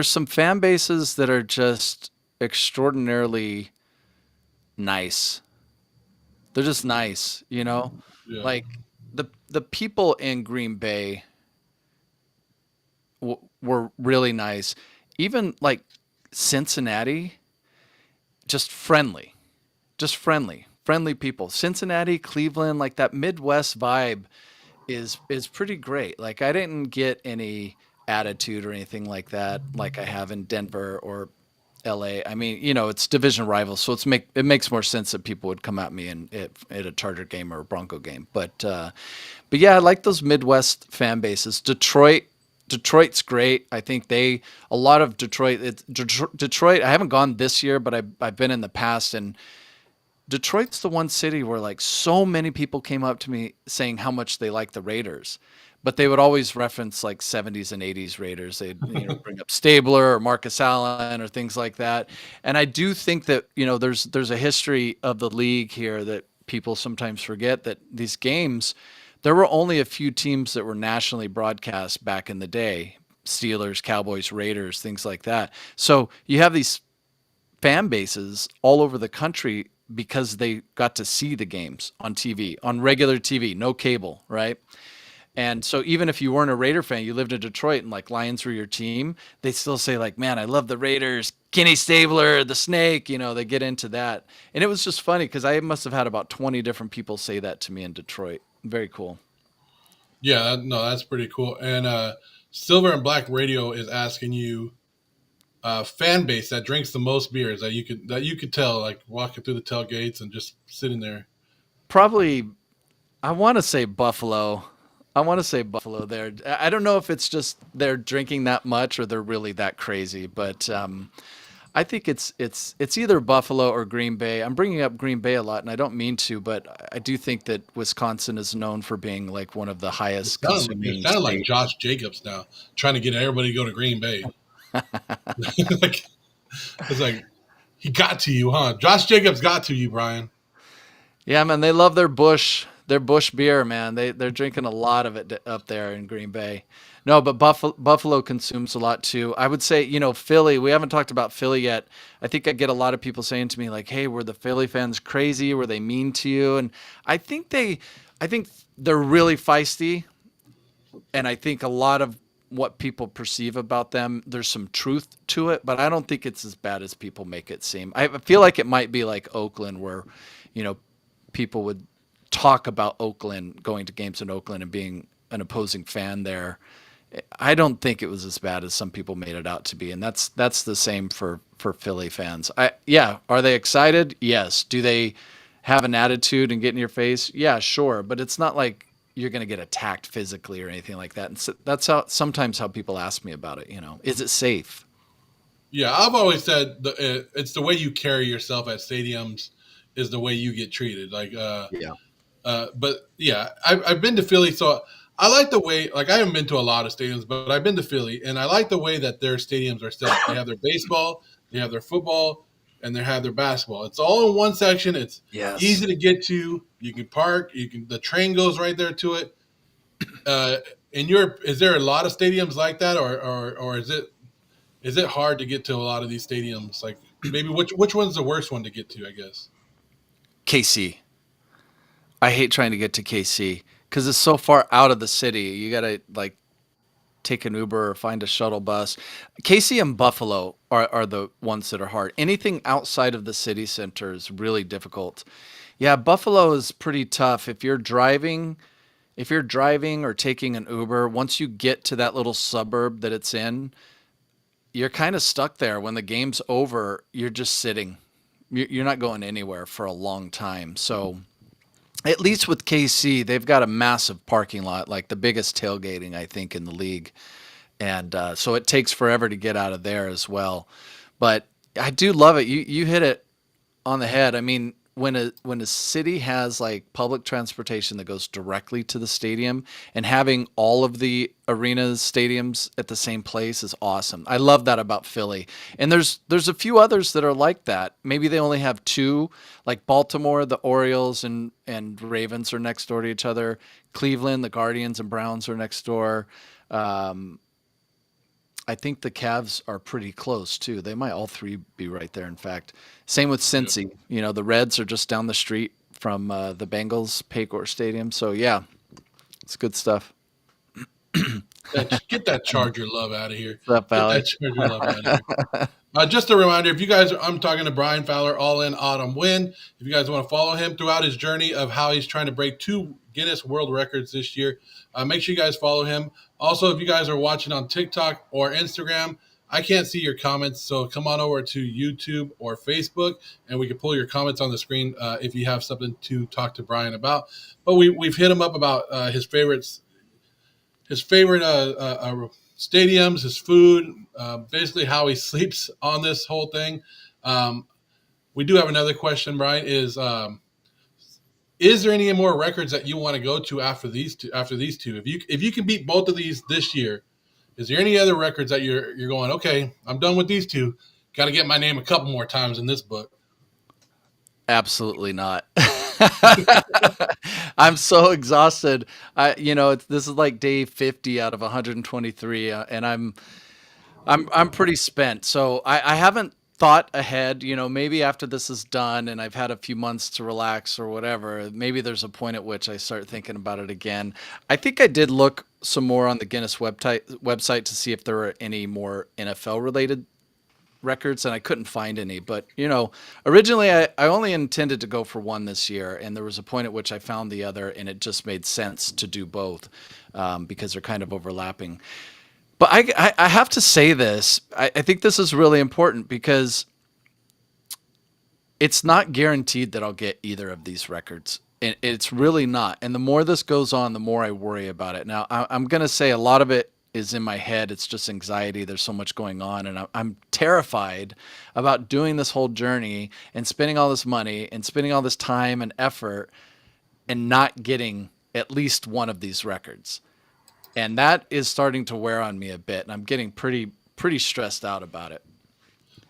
some fan bases that are just extraordinarily nice. They're just nice, you know? Yeah. Like the people in Green Bay were really nice. Even like Cincinnati, just friendly. Just friendly. Friendly people. Cincinnati, Cleveland, like that Midwest vibe is pretty great. Like I didn't get any attitude or anything like that like I have in Denver or LA. I mean, it's division rivals, so it makes more sense that people would come at me at a Charger game or a Bronco game. But yeah, I like those Midwest fan bases. Detroit's great. I think a lot of Detroit. I haven't gone this year, but I've been in the past, and Detroit's the one city where like so many people came up to me saying how much they like the Raiders, but they would always reference like 70s and 80s Raiders. They'd bring up Stabler or Marcus Allen or things like that. And I do think that there's a history of the league here that people sometimes forget that these games there were only a few teams that were nationally broadcast back in the day. Steelers, Cowboys, Raiders, things like that. So you have these fan bases all over the country because they got to see the games on TV, on regular TV, no cable, right? And so even if you weren't a Raider fan, you lived in Detroit and like Lions were your team, they still say like, man, I love the Raiders, Kenny Stabler, the Snake, they get into that. And it was just funny because I must have had about 20 different people say that to me in Detroit. Very cool. Yeah, no, that's pretty cool. And Silver and Black Radio is asking you fan base that drinks the most beers that you could tell like walking through the tailgates and just sitting there. Probably, I want to say Buffalo. I want to say Buffalo there. I don't know if it's just they're drinking that much or they're really that crazy, but I think it's either Buffalo or Green Bay. I'm bringing up Green Bay a lot, and I don't mean to, but I do think that Wisconsin is known for being like one of the highest You're consuming sounding like states. Josh Jacobs now, trying to get everybody to go to Green Bay. Like it's like he got to you, huh? Josh Jacobs got to you, Brian. Yeah, man, they love their Bush. They're Bush beer, man. They're drinking a lot of it up there in Green Bay. No, but Buffalo consumes a lot too. I would say, Philly. We haven't talked about Philly yet. I think I get a lot of people saying to me like, "Hey, were the Philly fans crazy? Were they mean to you?" And I think they, I think they're really feisty, and I think a lot of what people perceive about them, there's some truth to it, but I don't think it's as bad as people make it seem. I feel like it might be like Oakland, where, you know, people would talk about Oakland, going to games in Oakland and being an opposing fan there. I don't think it was as bad as some people made it out to be, and that's the same for Philly fans. Yeah, are they excited? Yes. Do they have an attitude and get in your face? Yeah, sure, but it's not like you're going to get attacked physically or anything like that. And so that's how sometimes how people ask me about it. Is it safe? Yeah, I've always said it's the way you carry yourself at stadiums is the way you get treated. Yeah. But yeah, I've been to Philly, so I like the way. Like I haven't been to a lot of stadiums, but I've been to Philly, and I like the way that their stadiums are set up. They have their baseball, they have their football, and they have their basketball. It's all in one section. It's Yes. easy to get to. You can park. The train goes right there to it. Uh, is there a lot of stadiums like that, or is it hard to get to a lot of these stadiums? Like maybe which one's the worst one to get to? I guess. KC. I hate trying to get to KC because it's so far out of the city. You gotta like take an Uber or find a shuttle bus. KC and Buffalo are the ones that are hard. Anything outside of the city center is really difficult. Yeah, Buffalo is pretty tough. If you're driving or taking an Uber, once you get to that little suburb that it's in, you're kind of stuck there. When the game's over, you're just sitting. You're not going anywhere for a long time. So at least with KC, they've got a massive parking lot, like the biggest tailgating, I think, in the league. And so it takes forever to get out of there as well. But I do love it. You hit it on the head. I mean, when a city has like public transportation that goes directly to the stadium, and having all of the arenas, stadiums at the same place is awesome. I love that about Philly. And there's a few others that are like that. Maybe they only have two, like Baltimore, the Orioles and Ravens are next door to each other. Cleveland, the Guardians and Browns are next door. Um, I think the Cavs are pretty close too. They might all three be right there. In fact, same with Yeah. Cincy. The Reds are just down the street from the Bengals Paycor Stadium. So yeah, it's good stuff. Get that Charger love out of here. What's up, Get that Valley? Charger love out of here. Just a reminder, if you guys, I'm talking to Brian Fowler, All In Autumn Win. If you guys want to follow him throughout his journey of how he's trying to break two Guinness World Records this year, make sure you guys follow him. Also, if you guys are watching on TikTok or Instagram, I can't see your comments, so come on over to YouTube or Facebook, and we can pull your comments on the screen if you have something to talk to Brian about. But we've hit him up about his favorite stadiums, his food, basically how he sleeps on this whole thing. Um, we do have another question, Brian. Is there any more records that you want to go to after these two? After these two, if you can beat both of these this year, is there any other records that you're going? Okay, I'm done with these two. Got to get my name a couple more times in this book. Absolutely not. I'm so exhausted. This is like day 50 out of 123, and I'm pretty spent. So I haven't thought ahead. Maybe after this is done and I've had a few months to relax or whatever, maybe there's a point at which I start thinking about it again. I think I did look some more on the Guinness website to see if there were any more NFL related records, and I couldn't find any. But originally I only intended to go for one this year, and there was a point at which I found the other, and it just made sense to do both because they're kind of overlapping. But I have to say this. I think this is really important because it's not guaranteed that I'll get either of these records. It's really not. And the more this goes on, the more I worry about it. Now, I'm going to say a lot of it is in my head. It's just anxiety. There's so much going on. And I'm terrified about doing this whole journey and spending all this money and spending all this time and effort and not getting at least one of these records. And that is starting to wear on me a bit. And I'm getting pretty stressed out about it.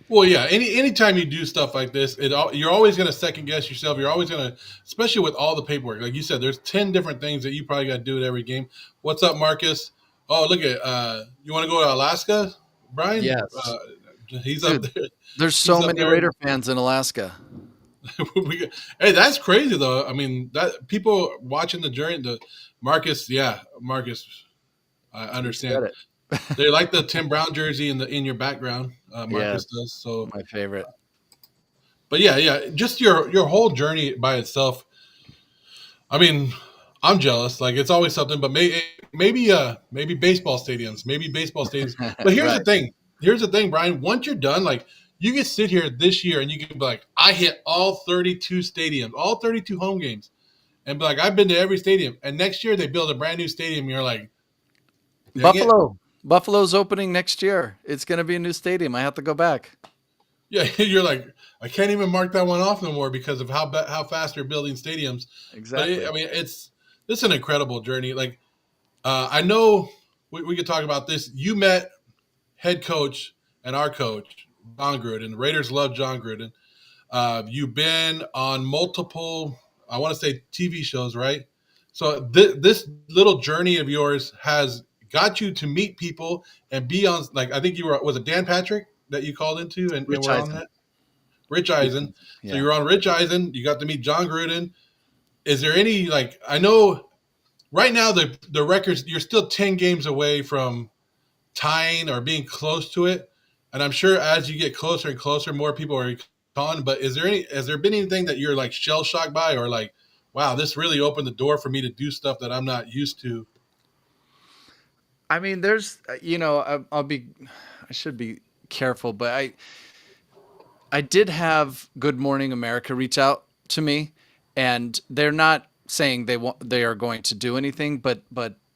Well, yeah. Anytime you do stuff like this, you're always going to second guess yourself. You're always going to, especially with all the paperwork. Like you said, there's 10 different things that you probably got to do at every game. What's up, Marcus? Oh, look at you want to go to Alaska, Brian? Yes, He's up dude. there. There's He's so up many there. Raider fans in Alaska. Hey, that's crazy though. I mean, that people watching the journey, the Marcus, yeah, Marcus. I You said understand. it. They like the Tim Brown jersey in your background. Marcus Yes, does so. my favorite. But yeah, yeah, just your whole journey by itself. I mean, I'm jealous. Like it's always something. But maybe baseball stadiums, maybe baseball stadiums. But here's Right. the thing. Here's the thing, Brian. Once you're done, like you can sit here this year and you can be like, I hit all 32 stadiums, all 32 home games, and be like, I've been to every stadium. And next year they build a brand new stadium. And you're like, dang it. Buffalo. Buffalo's opening next year. It's going to be a new stadium. I have to go back. Yeah, you're like, I can't even mark that one off no more because of how fast they're building stadiums. But Exactly. I mean, it's an incredible journey. Like I know we could talk about this. You met head coach and our coach John Gruden. The Raiders love John Gruden. You've been on multiple, I want to say, TV shows, right? So this little journey of yours has got you to meet people and be on. Like I think you were, was it Dan Patrick that you called into and Rich were on Eisen. that? Rich Eisen. So Yeah. you're on Rich Eisen. You got to meet John Gruden. Is there any like I know right now the records you're still 10 games away from tying or being close to it, and I'm sure as you get closer and closer, more people are calling. But has there been anything that you're like shell shocked by or like, wow, this really opened the door for me to do stuff that I'm not used to? I mean, there's, I should be careful, but I did have Good Morning America reach out to me, and they're not saying they are going to do anything, but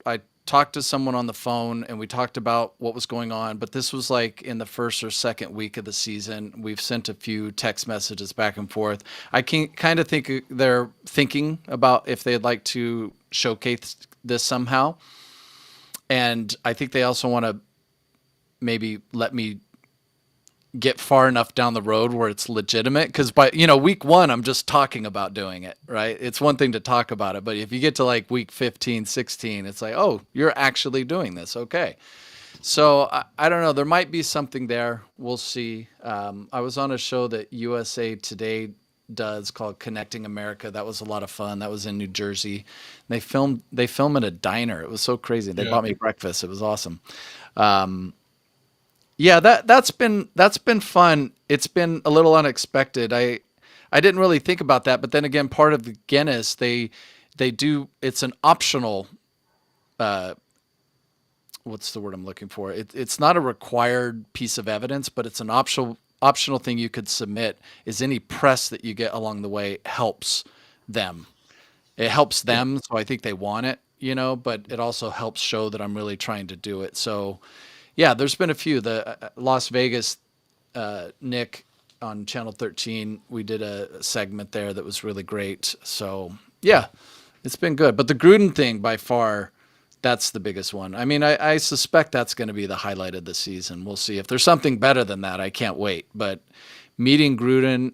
I talked to someone on the phone and we talked about what was going on. But this was like in the first or second week of the season. We've sent a few text messages back and forth. I can kind of think they're thinking about if they'd like to showcase this somehow, and I think they also want to maybe let me get far enough down the road where it's legitimate, because by week one I'm just talking about doing it, right? It's one thing to talk about it, but if you get to like week 15, 16, it's like, oh, you're actually doing this. Okay. So I don't know, there might be something there. We'll see. I was on a show that USA Today does called Connecting America. That was a lot of fun. That was in New Jersey. They film in a diner. It was so crazy. They Yeah. bought me breakfast. It was awesome. Yeah, that's been fun. It's been a little unexpected. I didn't really think about that, but then again, part of the Guinness, they do, it's an optional, uh what's the word I'm looking for? It's not a required piece of evidence, but it's an optional thing you could submit. Is any press that you get along the way helps them. It helps them, so I think they want it, but it also helps show that I'm really trying to do it. So yeah, there's been a few. The Las Vegas, Nick on Channel 13, we did a segment there that was really great. So yeah, it's been good. But the Gruden thing, by far, that's the biggest one. I mean, I suspect that's going to be the highlight of the season. We'll see. If there's something better than that, I can't wait. But meeting Gruden,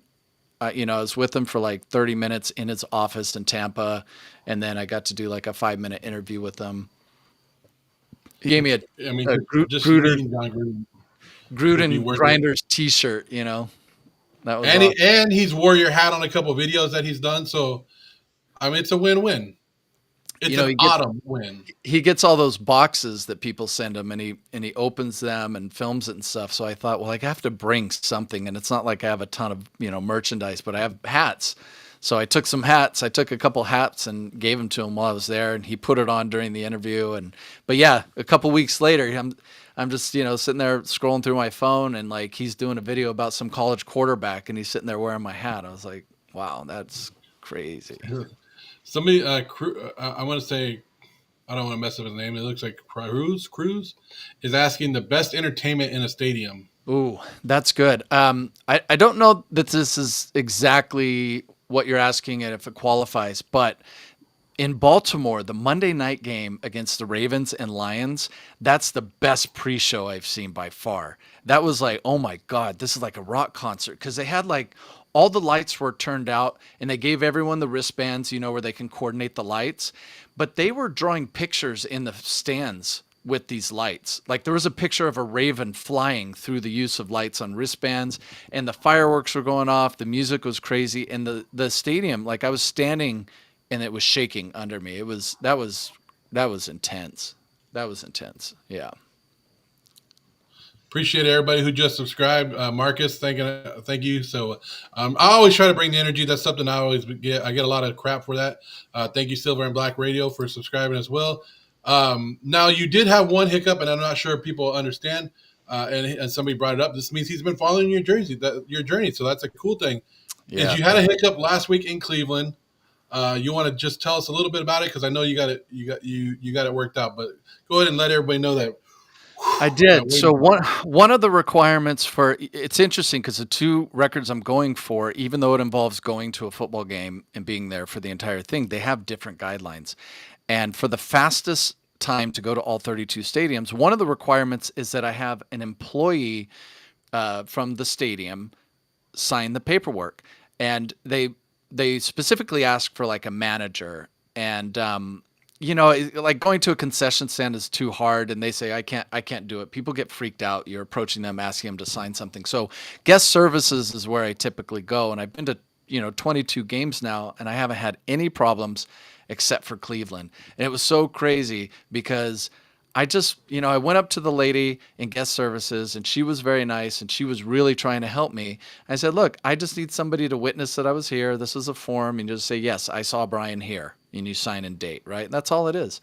I was with him for like 30 minutes in his office in Tampa, and then I got to do like a 5-minute interview with him. He gave me I mean, a just Gruden meeting John Gruden would be Gruden worth it. Grinders T-shirt. That was And awesome. he's wore your hat on a couple of videos that he's done. So I mean, it's a win-win. It's an He gets autumn win. he gets all those boxes that people send him, and he opens them and films it and stuff. So I thought, well, like, I have to bring something, and it's not like I have a ton of merchandise, but I have hats. So I took some hats. I took a couple hats and gave them to him while I was there, and he put it on during the interview. But yeah, a couple weeks later, I'm just sitting there scrolling through my phone, and like he's doing a video about some college quarterback, and he's sitting there wearing my hat. I was like, wow, that's crazy. Somebody, I want to say, I don't want to mess up his name. It looks like Cruz is asking the best entertainment in a stadium. Ooh, that's good. I don't know that this is exactly what you're asking and if it qualifies, but in Baltimore, the Monday night game against the Ravens and Lions, that's the best pre-show I've seen by far. That was like, oh my God, this is like a rock concert because they had like all the lights were turned out and they gave everyone the wristbands, where they can coordinate the lights, but they were drawing pictures in the stands with these lights. Like there was a picture of a raven flying through the use of lights on wristbands, and the fireworks were going off. The music was crazy, and the stadium, like I was standing and it was shaking under me. That was intense. That was intense. Yeah. Appreciate everybody who just subscribed. Marcus, thank you. So I always try to bring the energy. That's something I always get. I get a lot of crap for that. Thank you, Silver and Black Radio, for subscribing as well. Now you did have one hiccup, and I'm not sure if people understand. And somebody brought it up. This means he's been following your journey. So that's a cool thing. Is Yeah. you had a hiccup last week in Cleveland. You want to just tell us a little bit about it because I know you got it. You got it worked out. But go ahead and let everybody know that. I That did. wait. So one of the requirements for it's interesting because the two records I'm going for, even though it involves going to a football game and being there for the entire thing, they have different guidelines. And for the fastest time to go to all 32 stadiums, one of the requirements is that I have an employee from the stadium sign the paperwork, and they specifically ask for like a manager, and like going to a concession stand is too hard, and they say I can't do it. People get freaked out. You're approaching them, asking them to sign something. So guest services is where I typically go, and I've been to 22 games now, and I haven't had any problems except for Cleveland. And it was so crazy because I went up to the lady in guest services, and she was very nice, and she was really trying to help me. I said, look, I just need somebody to witness that I was here. This is a form. And just say, yes, I saw Brian here. And you sign and date, right? That's all it is.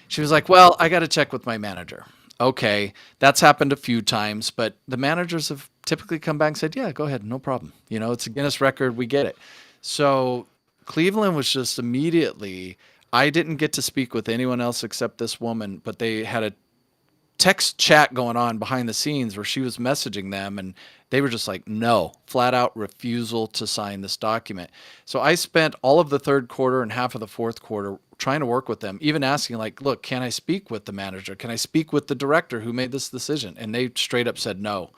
She was like, well, I got to check with my manager. Okay, that's happened a few times, but the managers have typically come back and said, yeah, go ahead, no problem. It's a Guinness record. We get it. So Cleveland was just immediately, I didn't get to speak with anyone else except this woman, but they had a text chat going on behind the scenes where she was messaging them, and they were just like, no, flat out refusal to sign this document. So I spent all of the third quarter and half of the fourth quarter trying to work with them, even asking like, look, can I speak with the manager? Can I speak with the director who made this decision? And they straight up said no.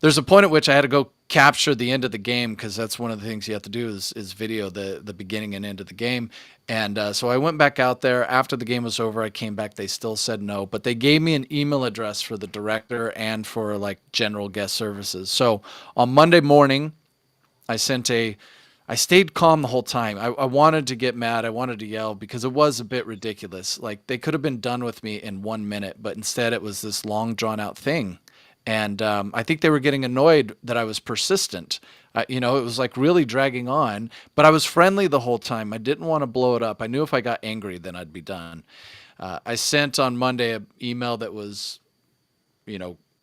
There's a point at which I had to go capture the end of the game because that's one of the things you have to do is video the beginning and end of the game. And so I went back out there after the game was over. I came back. They still said no, but they gave me an email address for the director and for like general guest services. So on Monday morning, I sent I stayed calm the whole time. I wanted to get mad. I wanted to yell because it was a bit ridiculous. Like they could have been done with me in 1 minute, but instead it was this long drawn out thing. And I think they were getting annoyed that I was persistent. It was like really dragging on, but I was friendly the whole time. I didn't want to blow it up. I knew if I got angry, then I'd be done. I sent on Monday an email that was,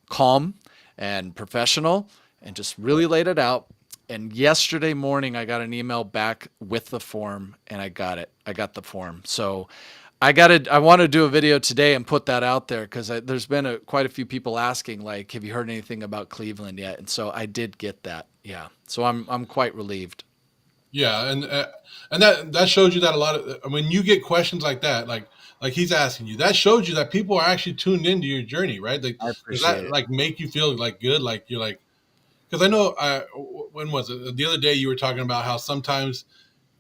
calm and professional and just really laid it out. And yesterday morning, I got an email back with the form, and I got it. I got the form. So I want to do a video today and put that out there because there's been quite a few people asking, like, have you heard anything about Cleveland yet? And so I did get that. Yeah. So I'm quite relieved. Yeah, and that shows you that a lot of when you get questions like that, like he's asking you, that shows you that people are actually tuned into your journey, right? Like, I does appreciate that it. like make you feel like good? Like you're like, because I know when was it the other day you were talking about how sometimes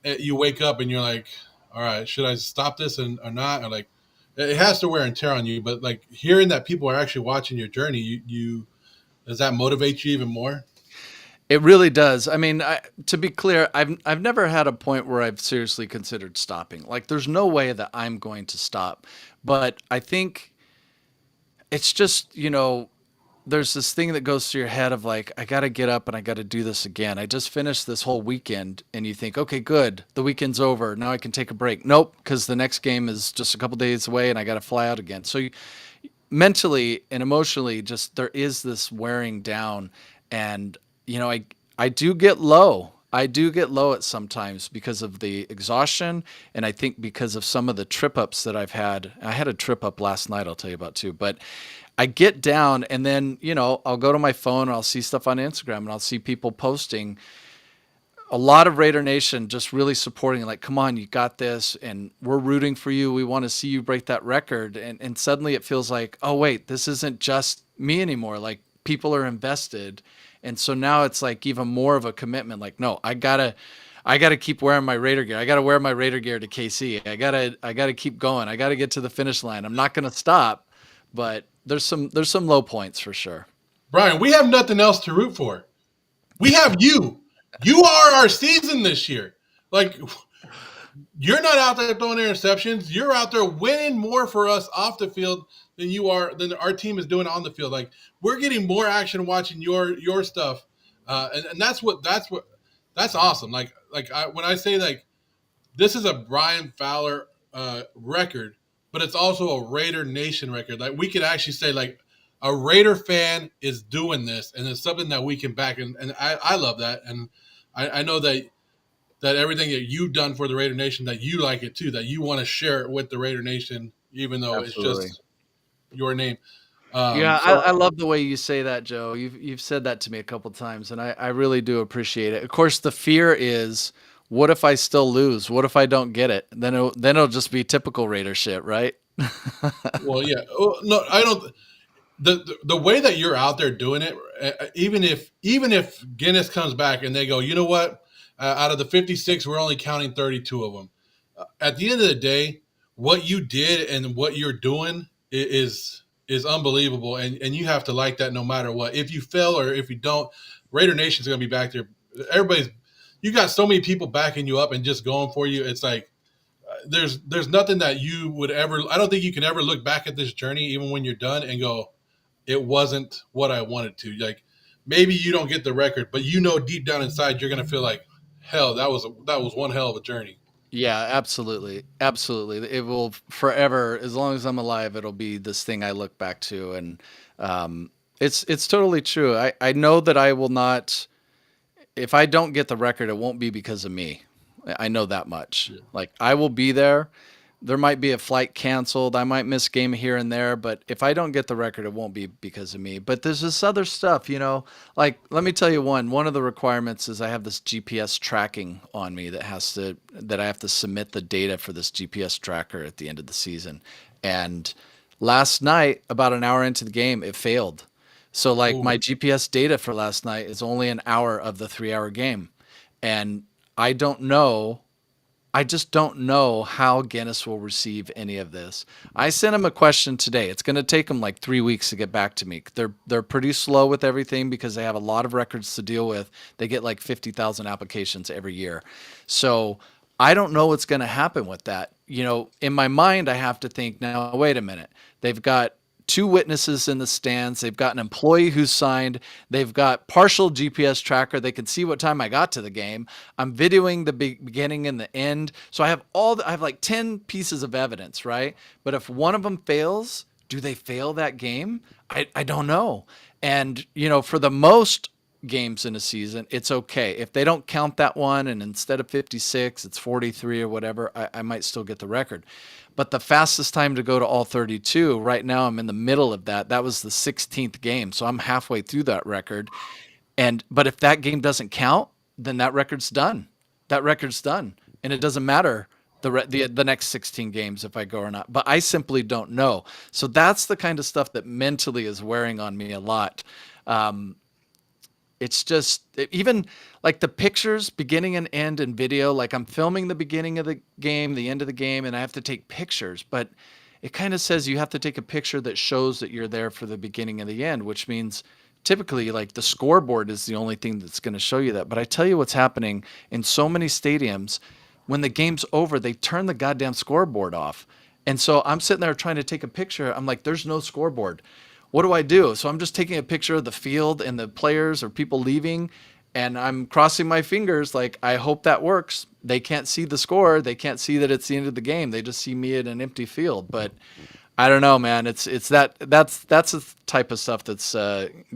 you wake up and you're like, all right, should I stop this or not? Or like, it has to wear and tear on you, but like hearing that people are actually watching your journey, you does that motivate you even more? It really does. I mean, to be clear, I've never had a point where I've seriously considered stopping. Like, there's no way that I'm going to stop. But I think it's just, there's this thing that goes through your head of like, I got to get up and I got to do this again. I just finished this whole weekend, and you think, okay, good. The weekend's over. Now I can take a break. Nope, because the next game is just a couple days away and I got to fly out again. So mentally and emotionally, just there is this wearing down. And, I do get low. I do get low at sometimes because of the exhaustion, and I think because of some of the trip ups that I've had. I had a trip up last night I'll tell you about too, but I get down, and then, I'll go to my phone and I'll see stuff on Instagram, and I'll see people posting a lot of Raider Nation just really supporting, like, come on, you got this, and we're rooting for you. We want to see you break that record. And suddenly it feels like, oh wait, this isn't just me anymore. Like people are invested, and so now it's like even more of a commitment. Like, no, I gotta keep wearing my Raider gear. I gotta wear my Raider gear to KC. I gotta keep going. I gotta get to the finish line. I'm not gonna stop, but there's some low points for sure. Brian, we have nothing else to root for. We have you. You are our season this year. Like, you're not out there throwing interceptions. You're out there winning more for us off the field than our team is doing on the field. Like, we're getting more action watching your stuff, and that's awesome. When I say like this is a Brian Fowler record, but it's also a Raider Nation record. Like, we could actually say like a Raider fan is doing this, and it's something that we can back. And I love that, and I know that everything that you've done for the Raider Nation, that you like it too, that you want to share it with the Raider Nation, even though it's Absolutely. just your name. Yeah, I, So, I love the way you say that, Joe. You've said that to me a couple times, and I really do appreciate it. Of course, the fear is, what if I still lose? What if I don't get it? Then it'll just be typical Raider shit, right? well, yeah. Oh, no, I don't. The way that you're out there doing it, even if Guinness comes back and they go, you know what, out of the 56, we're only counting 32 of them. At the end of the day, what you did and what you're doing is unbelievable, and you have to like that no matter what. If you fail or if you don't, Raider Nation's going to be back there. Everybody's you got so many people backing you up and just going for you. It's like there's nothing that you would ever. I don't think you can ever look back at this journey, even when you're done, and go, it wasn't what I wanted to. Like, maybe you don't get the record, but deep down inside you're gonna feel like, hell, that was one hell of a journey. Yeah, absolutely. Absolutely. It will forever, as long as I'm alive, it'll be this thing I look back to. And it's totally true. I know that I will not, if I don't get the record, it won't be because of me. I know that much. Yeah. Like, I will be there. There might be a flight canceled. I might miss game here and there, but if I don't get the record, it won't be because of me. But there's this other stuff, like, let me tell you one of the requirements is I have this GPS tracking on me that I have to submit the data for this GPS tracker at the end of the season. And last night, about an hour into the game, it failed. So like Oh, my GPS data for last night is only an hour of the 3 hour game. And I don't know I just don't know how Guinness will receive any of this. I sent him a question today. It's going to take them like 3 weeks to get back to me. They're pretty slow with everything because they have a lot of records to deal with. They get like 50,000 applications every year. So I don't know what's going to happen with that. In my mind, I have to think now, wait a minute. They've got two witnesses in the stands. They've got an employee who's signed. They've got partial GPS tracker. They can see what time I got to the game. I'm videoing the beginning and the end. So I have like 10 pieces of evidence, right? But if one of them fails, do they fail that game? I don't know. And, for the most games in a season, it's okay. If they don't count that one and instead of 56, it's 43 or whatever, I might still get the record. But the fastest time to go to all 32, right now I'm in the middle of that. That was the 16th game. So I'm halfway through that record. But if that game doesn't count, then that record's done. That record's done. And it doesn't matter the next 16 games if I go or not. But I simply don't know. So that's the kind of stuff that mentally is wearing on me a lot. It's just even like the pictures, beginning and end in video. Like, I'm filming the beginning of the game, the end of the game, and I have to take pictures. But it kind of says you have to take a picture that shows that you're there for the beginning and the end, which means typically like the scoreboard is the only thing that's going to show you that. But I tell you what's happening in so many stadiums, when the game's over, they turn the goddamn scoreboard off. And so I'm sitting there trying to take a picture. I'm like, there's no scoreboard. What do I do? So I'm just taking a picture of the field and the players or people leaving, and I'm crossing my fingers like, I hope that works. They can't see the score. They can't see that it's the end of the game. They just see me in an empty field. But I don't know, man. That's the type of stuff that's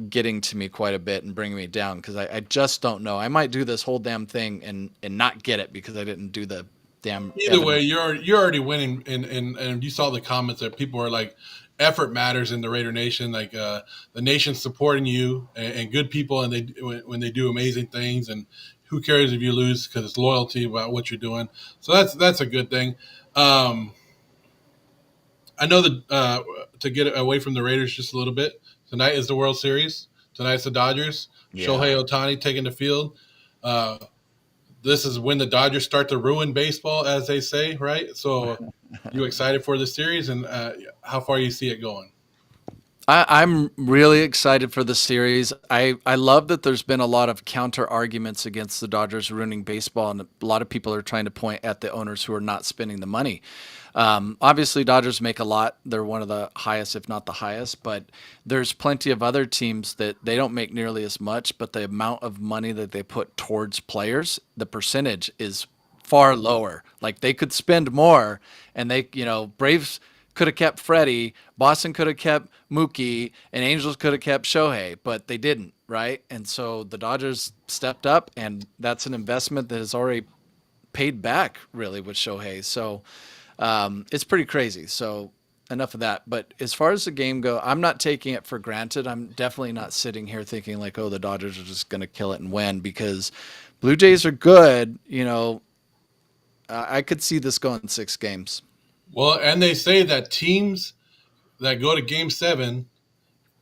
getting to me quite a bit and bringing me down because I just don't know. I might do this whole damn thing and not get it because I didn't do the damn either way, evidence. you're already winning, and you saw the comments that people are like, effort matters in the Raider Nation. Like the nation's supporting you and good people, and when they do amazing things. And who cares if you lose because it's loyalty about what you're doing. So that's a good thing. Um, I know that to get away from the Raiders just a little bit. Tonight is the World Series. Tonight's the Dodgers. Yeah. Shohei Ohtani taking the field. Uh, this is when the Dodgers start to ruin baseball, as they say, right? So, you excited for the series and how far you see it going? I'm really excited for the series. I love that there's been a lot of counter arguments against the Dodgers ruining baseball, and a lot of people are trying to point at the owners who are not spending the money. Obviously, Dodgers make a lot. They're one of the highest, if not the highest, but there's plenty of other teams that they don't make nearly as much, but the amount of money that they put towards players, the percentage is far lower. Like they could spend more, and Braves could have kept Freddie, Boston could have kept Mookie, and Angels could have kept Shohei, but they didn't, right? And so the Dodgers stepped up, and that's an investment that has already paid back, really, with Shohei. So it's pretty crazy. So enough of that. But as far as the game go, I'm not taking it for granted. I'm definitely not sitting here thinking like, oh, the Dodgers are just going to kill it and win because Blue Jays are good. I could see this going 6 games. Well, and they say that teams that go to Game 7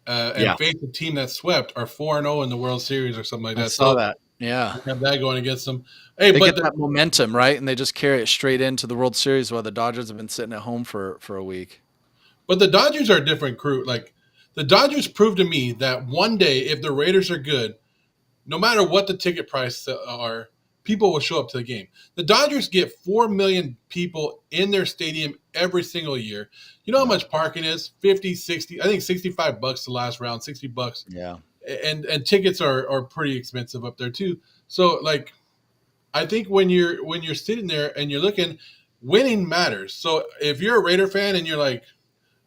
and Yeah, face a team that swept are 4-0 in the World Series or something like I that. saw So that. Yeah. you have that going against them. Hey, They but get that momentum, right? And they just carry it straight into the World Series while the Dodgers have been sitting at home for a week. the Dodgers are a different crew. Like the Dodgers proved to me that one day, if the Raiders are good, no matter what the ticket price are, people will show up to the game. The Dodgers get 4 million people in their stadium every single year. You know how Yeah. much parking is? 50, 60, I think $65 the last round, $60. Yeah. And tickets are pretty expensive up there too. So like I think when you're sitting there and you're looking, winning matters. So if you're a Raider fan and you're like,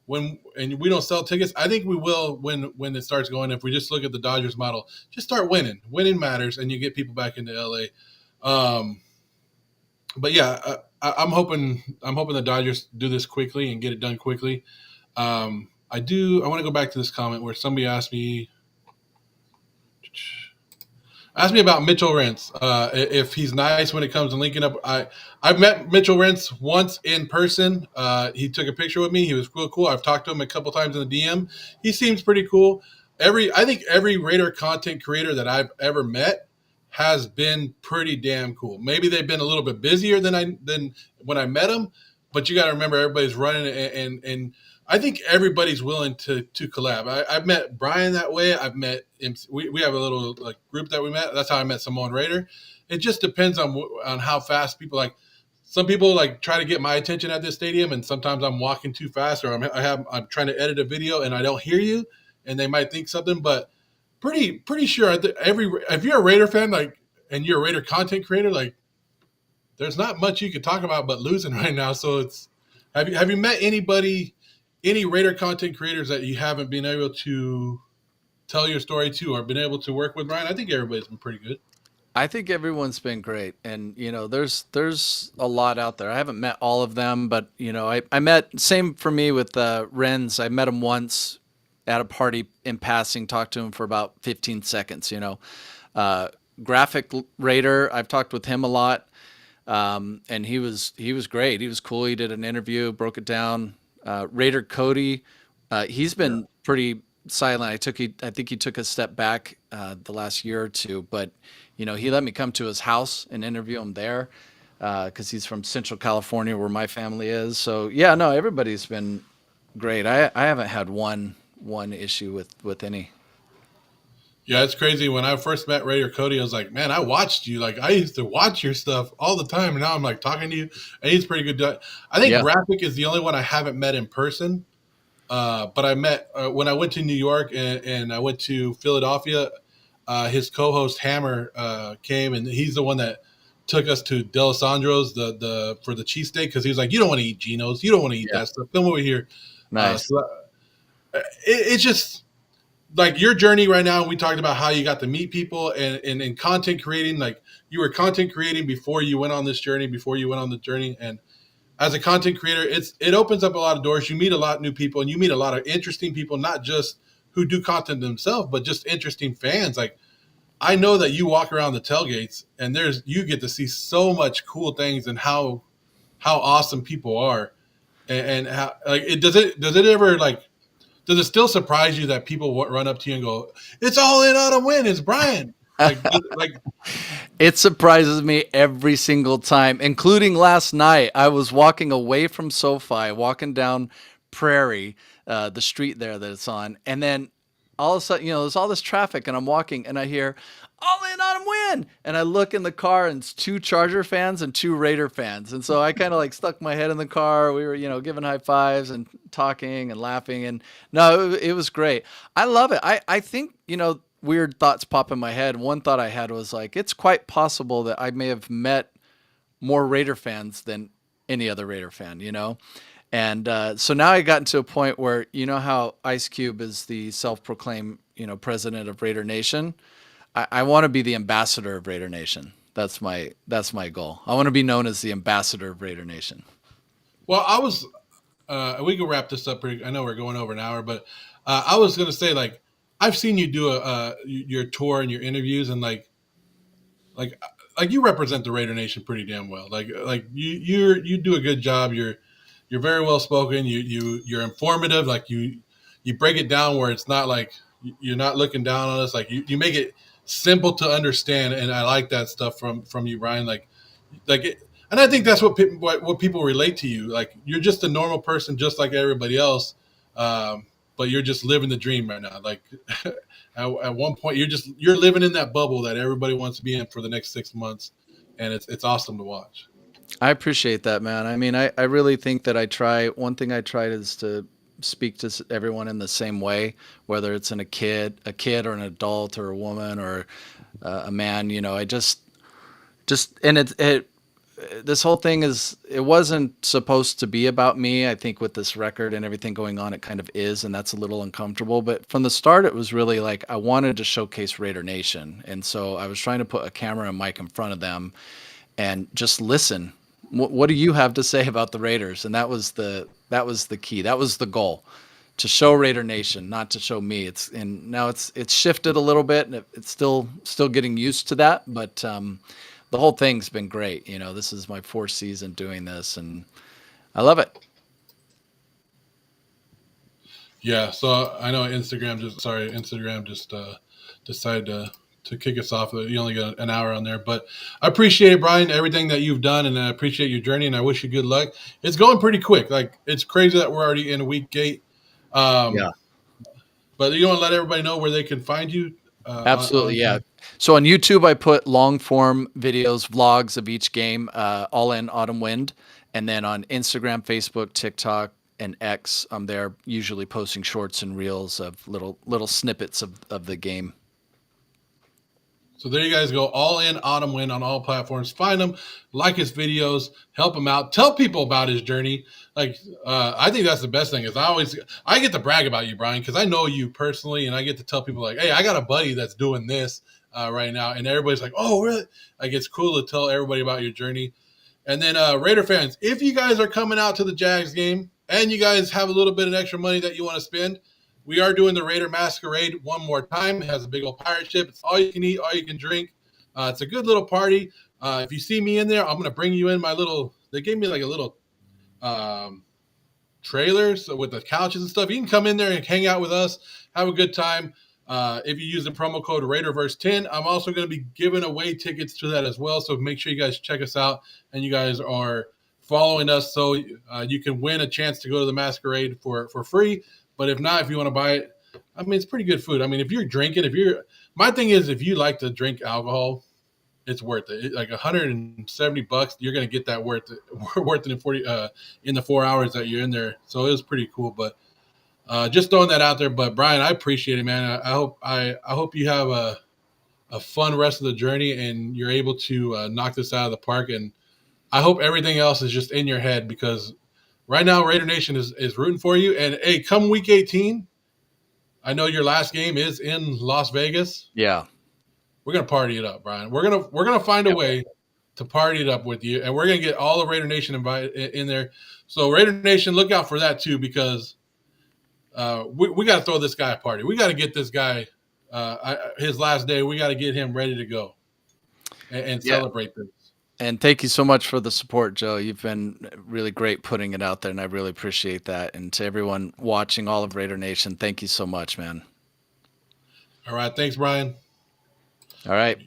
when and we don't sell tickets, I think we will when it starts going. If we just look at the Dodgers model, just start winning. Winning matters, and you get people back into LA. Um, but yeah, I'm hoping the Dodgers do this quickly and get it done quickly. I do. I want to go back to this comment where somebody asked me about Mitchell Rentz. If he's nice when it comes to linking up, I've met Mitchell Rentz once in person. He took a picture with me. He was real cool. I've talked to him a couple times in the DM. He seems pretty cool. I think every Raider content creator that I've ever met has been pretty damn cool. Maybe they've been a little bit busier than when I met them, but you got to remember everybody's running and I think everybody's willing to collab. I've met Brian that way. We have a little like group that we met. That's how I met Simone Raider. It just depends on how fast people like. Some people like try to get my attention at this stadium, and sometimes I'm walking too fast, or I'm trying to edit a video and I don't hear you, and they might think something. But pretty sure if you're a Raider fan like and you're a Raider content creator like there's not much you could talk about but losing right now. So it's have you met any Raider content creators that you haven't been able to tell your story to or been able to work with, Ryan? I think everybody's been pretty good. I think everyone's been great, and there's a lot out there. I haven't met all of them, but I met same for me with Renz. I met him once at a party in passing, talked to him for about 15 seconds. Uh, Graphic Raider, I've talked with him a lot, and he was great. He was cool. He did an interview, broke it down. Raider Cody, he's been pretty silent. I think he took a step back the last year or two, but he let me come to his house and interview him there because he's from Central California, where my family is. So yeah, no, everybody's been great. I haven't had one issue with any. Yeah, it's crazy. When I first met Raider Cody, I was like, man, I watched you. Like I used to watch your stuff all the time, and now I'm like talking to you. And he's pretty good. I think Yeah, Graphic is the only one I haven't met in person. But I met when I went to New York and I went to Philadelphia. His co-host Hammer came, and he's the one that took us to Delisandro's the for the cheesesteak because he was like, "You don't want to eat Geno's, you don't want to eat yeah, that stuff. Come over here." nice. So it's just like your journey right now. We talked about how you got to meet people and in content creating. Like you were content creating before you went on this journey, before you went on the journey, and as a content creator, it opens up a lot of doors. You meet a lot of new people, and you meet a lot of interesting people, not just who do content themselves, but just interesting fans. Like I know that you walk around the tailgates, and you get to see so much cool things and how awesome people are, and how like it does it ever like does it still surprise you that people run up to you and go, "It's all in on a win. It's Brian." Like It surprises me every single time, including last night. I was walking away from SoFi, walking down Prairie, the street there that it's on, and then all of a sudden, there's all this traffic, and I'm walking, and I hear "All in on 'em win," and I look in the car, and it's two Charger fans and two Raider fans, and so I kind of like stuck my head in the car. We were, giving high fives and talking and laughing, and no, it was great. I love it. I think weird thoughts pop in my head. One thought I had was like, it's quite possible that I may have met more Raider fans than any other Raider fan. And so now I got into a point where, how Ice Cube is the self-proclaimed, president of Raider Nation. I want to be the ambassador of Raider Nation. That's my goal. I want to be known as the ambassador of Raider Nation. well, I was we can wrap this up. I know we're going over an hour, but I was gonna say like I've seen you do your tour and your interviews, and like like you represent the Raider Nation pretty damn well. Like you do a good job. You're very well spoken. You're informative. Like you break it down where it's not like you're not looking down on us. Like you make it simple to understand, and I like that stuff from you, Brian. And I think that's what people relate to you. Like you're just a normal person, just like everybody else, but you're just living the dream right now. Like at one point, you're living in that bubble that everybody wants to be in for the next 6 months, and it's awesome to watch. I appreciate that, man. I mean, I really think that one thing I try is to speak to everyone in the same way, whether it's in a kid or an adult or a woman or a man, I just, and this whole thing it wasn't supposed to be about me. I think with this record and everything going on, it kind of is, and that's a little uncomfortable. But from the start, it was really like I wanted to showcase Raider Nation, and so I was trying to put a camera and mic in front of them and just listen. What do you have to say about the Raiders? And that was the key. That was the goal, to show Raider Nation, not to show me. Now it's shifted a little bit, and it's still getting used to that. But the whole thing's been great. This is my fourth season doing this, and I love it. Yeah, so I know Instagram just decided to kick us off. You only got an hour on there, but I appreciate it, Brian, everything that you've done, and I appreciate your journey, and I wish you good luck. It's going pretty quick. Like it's crazy that we're already in week 8. Yeah. But you want to let everybody know where they can find you? Absolutely, yeah. So on YouTube, I put long form videos, vlogs of each game, all in Autumn Wind, and then on Instagram, Facebook, TikTok, and X, I'm there usually posting shorts and reels of little snippets of the game. So there you guys go. All in Autumn Wind on all platforms. Find him, like his videos, help him out, tell people about his journey. Like I think that's the best thing is I get to brag about you, Brian, because I know you personally, and I get to tell people like, hey, I got a buddy that's doing this right now, and everybody's like, oh, really? Like it's cool to tell everybody about your journey. And then Raider fans, if you guys are coming out to the Jags game and you guys have a little bit of extra money that you want to spend, we are doing the Raider Masquerade one more time. It has a big old pirate ship. It's all you can eat, all you can drink. It's a good little party. If you see me in there, I'm going to bring you in they gave me like a little trailer with the couches and stuff. You can come in there and hang out with us, have a good time. If you use the promo code Raiderverse10, I'm also going to be giving away tickets to that as well. So make sure you guys check us out and you guys are following us so you can win a chance to go to the Masquerade for free. But if not, if you want to buy it, I mean, it's pretty good food. I mean, if you're drinking, my thing is, if you like to drink alcohol, it's worth it. Like $170, you're going to get that worth it in the 4 hours that you're in there. So it was pretty cool. But just throwing that out there. But Brian, I appreciate it, man. I hope you have a fun rest of the journey and you're able to knock this out of the park. And I hope everything else is just in your head because right now, Raider Nation is rooting for you. And hey, come week 18, I know your last game is in Las Vegas. Yeah. We're gonna party it up, Brian. We're gonna find a way to party it up with you, and we're gonna get all of Raider Nation invited in there. So Raider Nation, look out for that too, because we got to throw this guy a party. We got to get this guy his last day. We got to get him ready to go and Yeah. celebrate this. And thank you so much for the support, Joe. You've been really great putting it out there, and I really appreciate that. And to everyone watching, all of Raider Nation, thank you so much, man. All right, thanks, Brian. All right.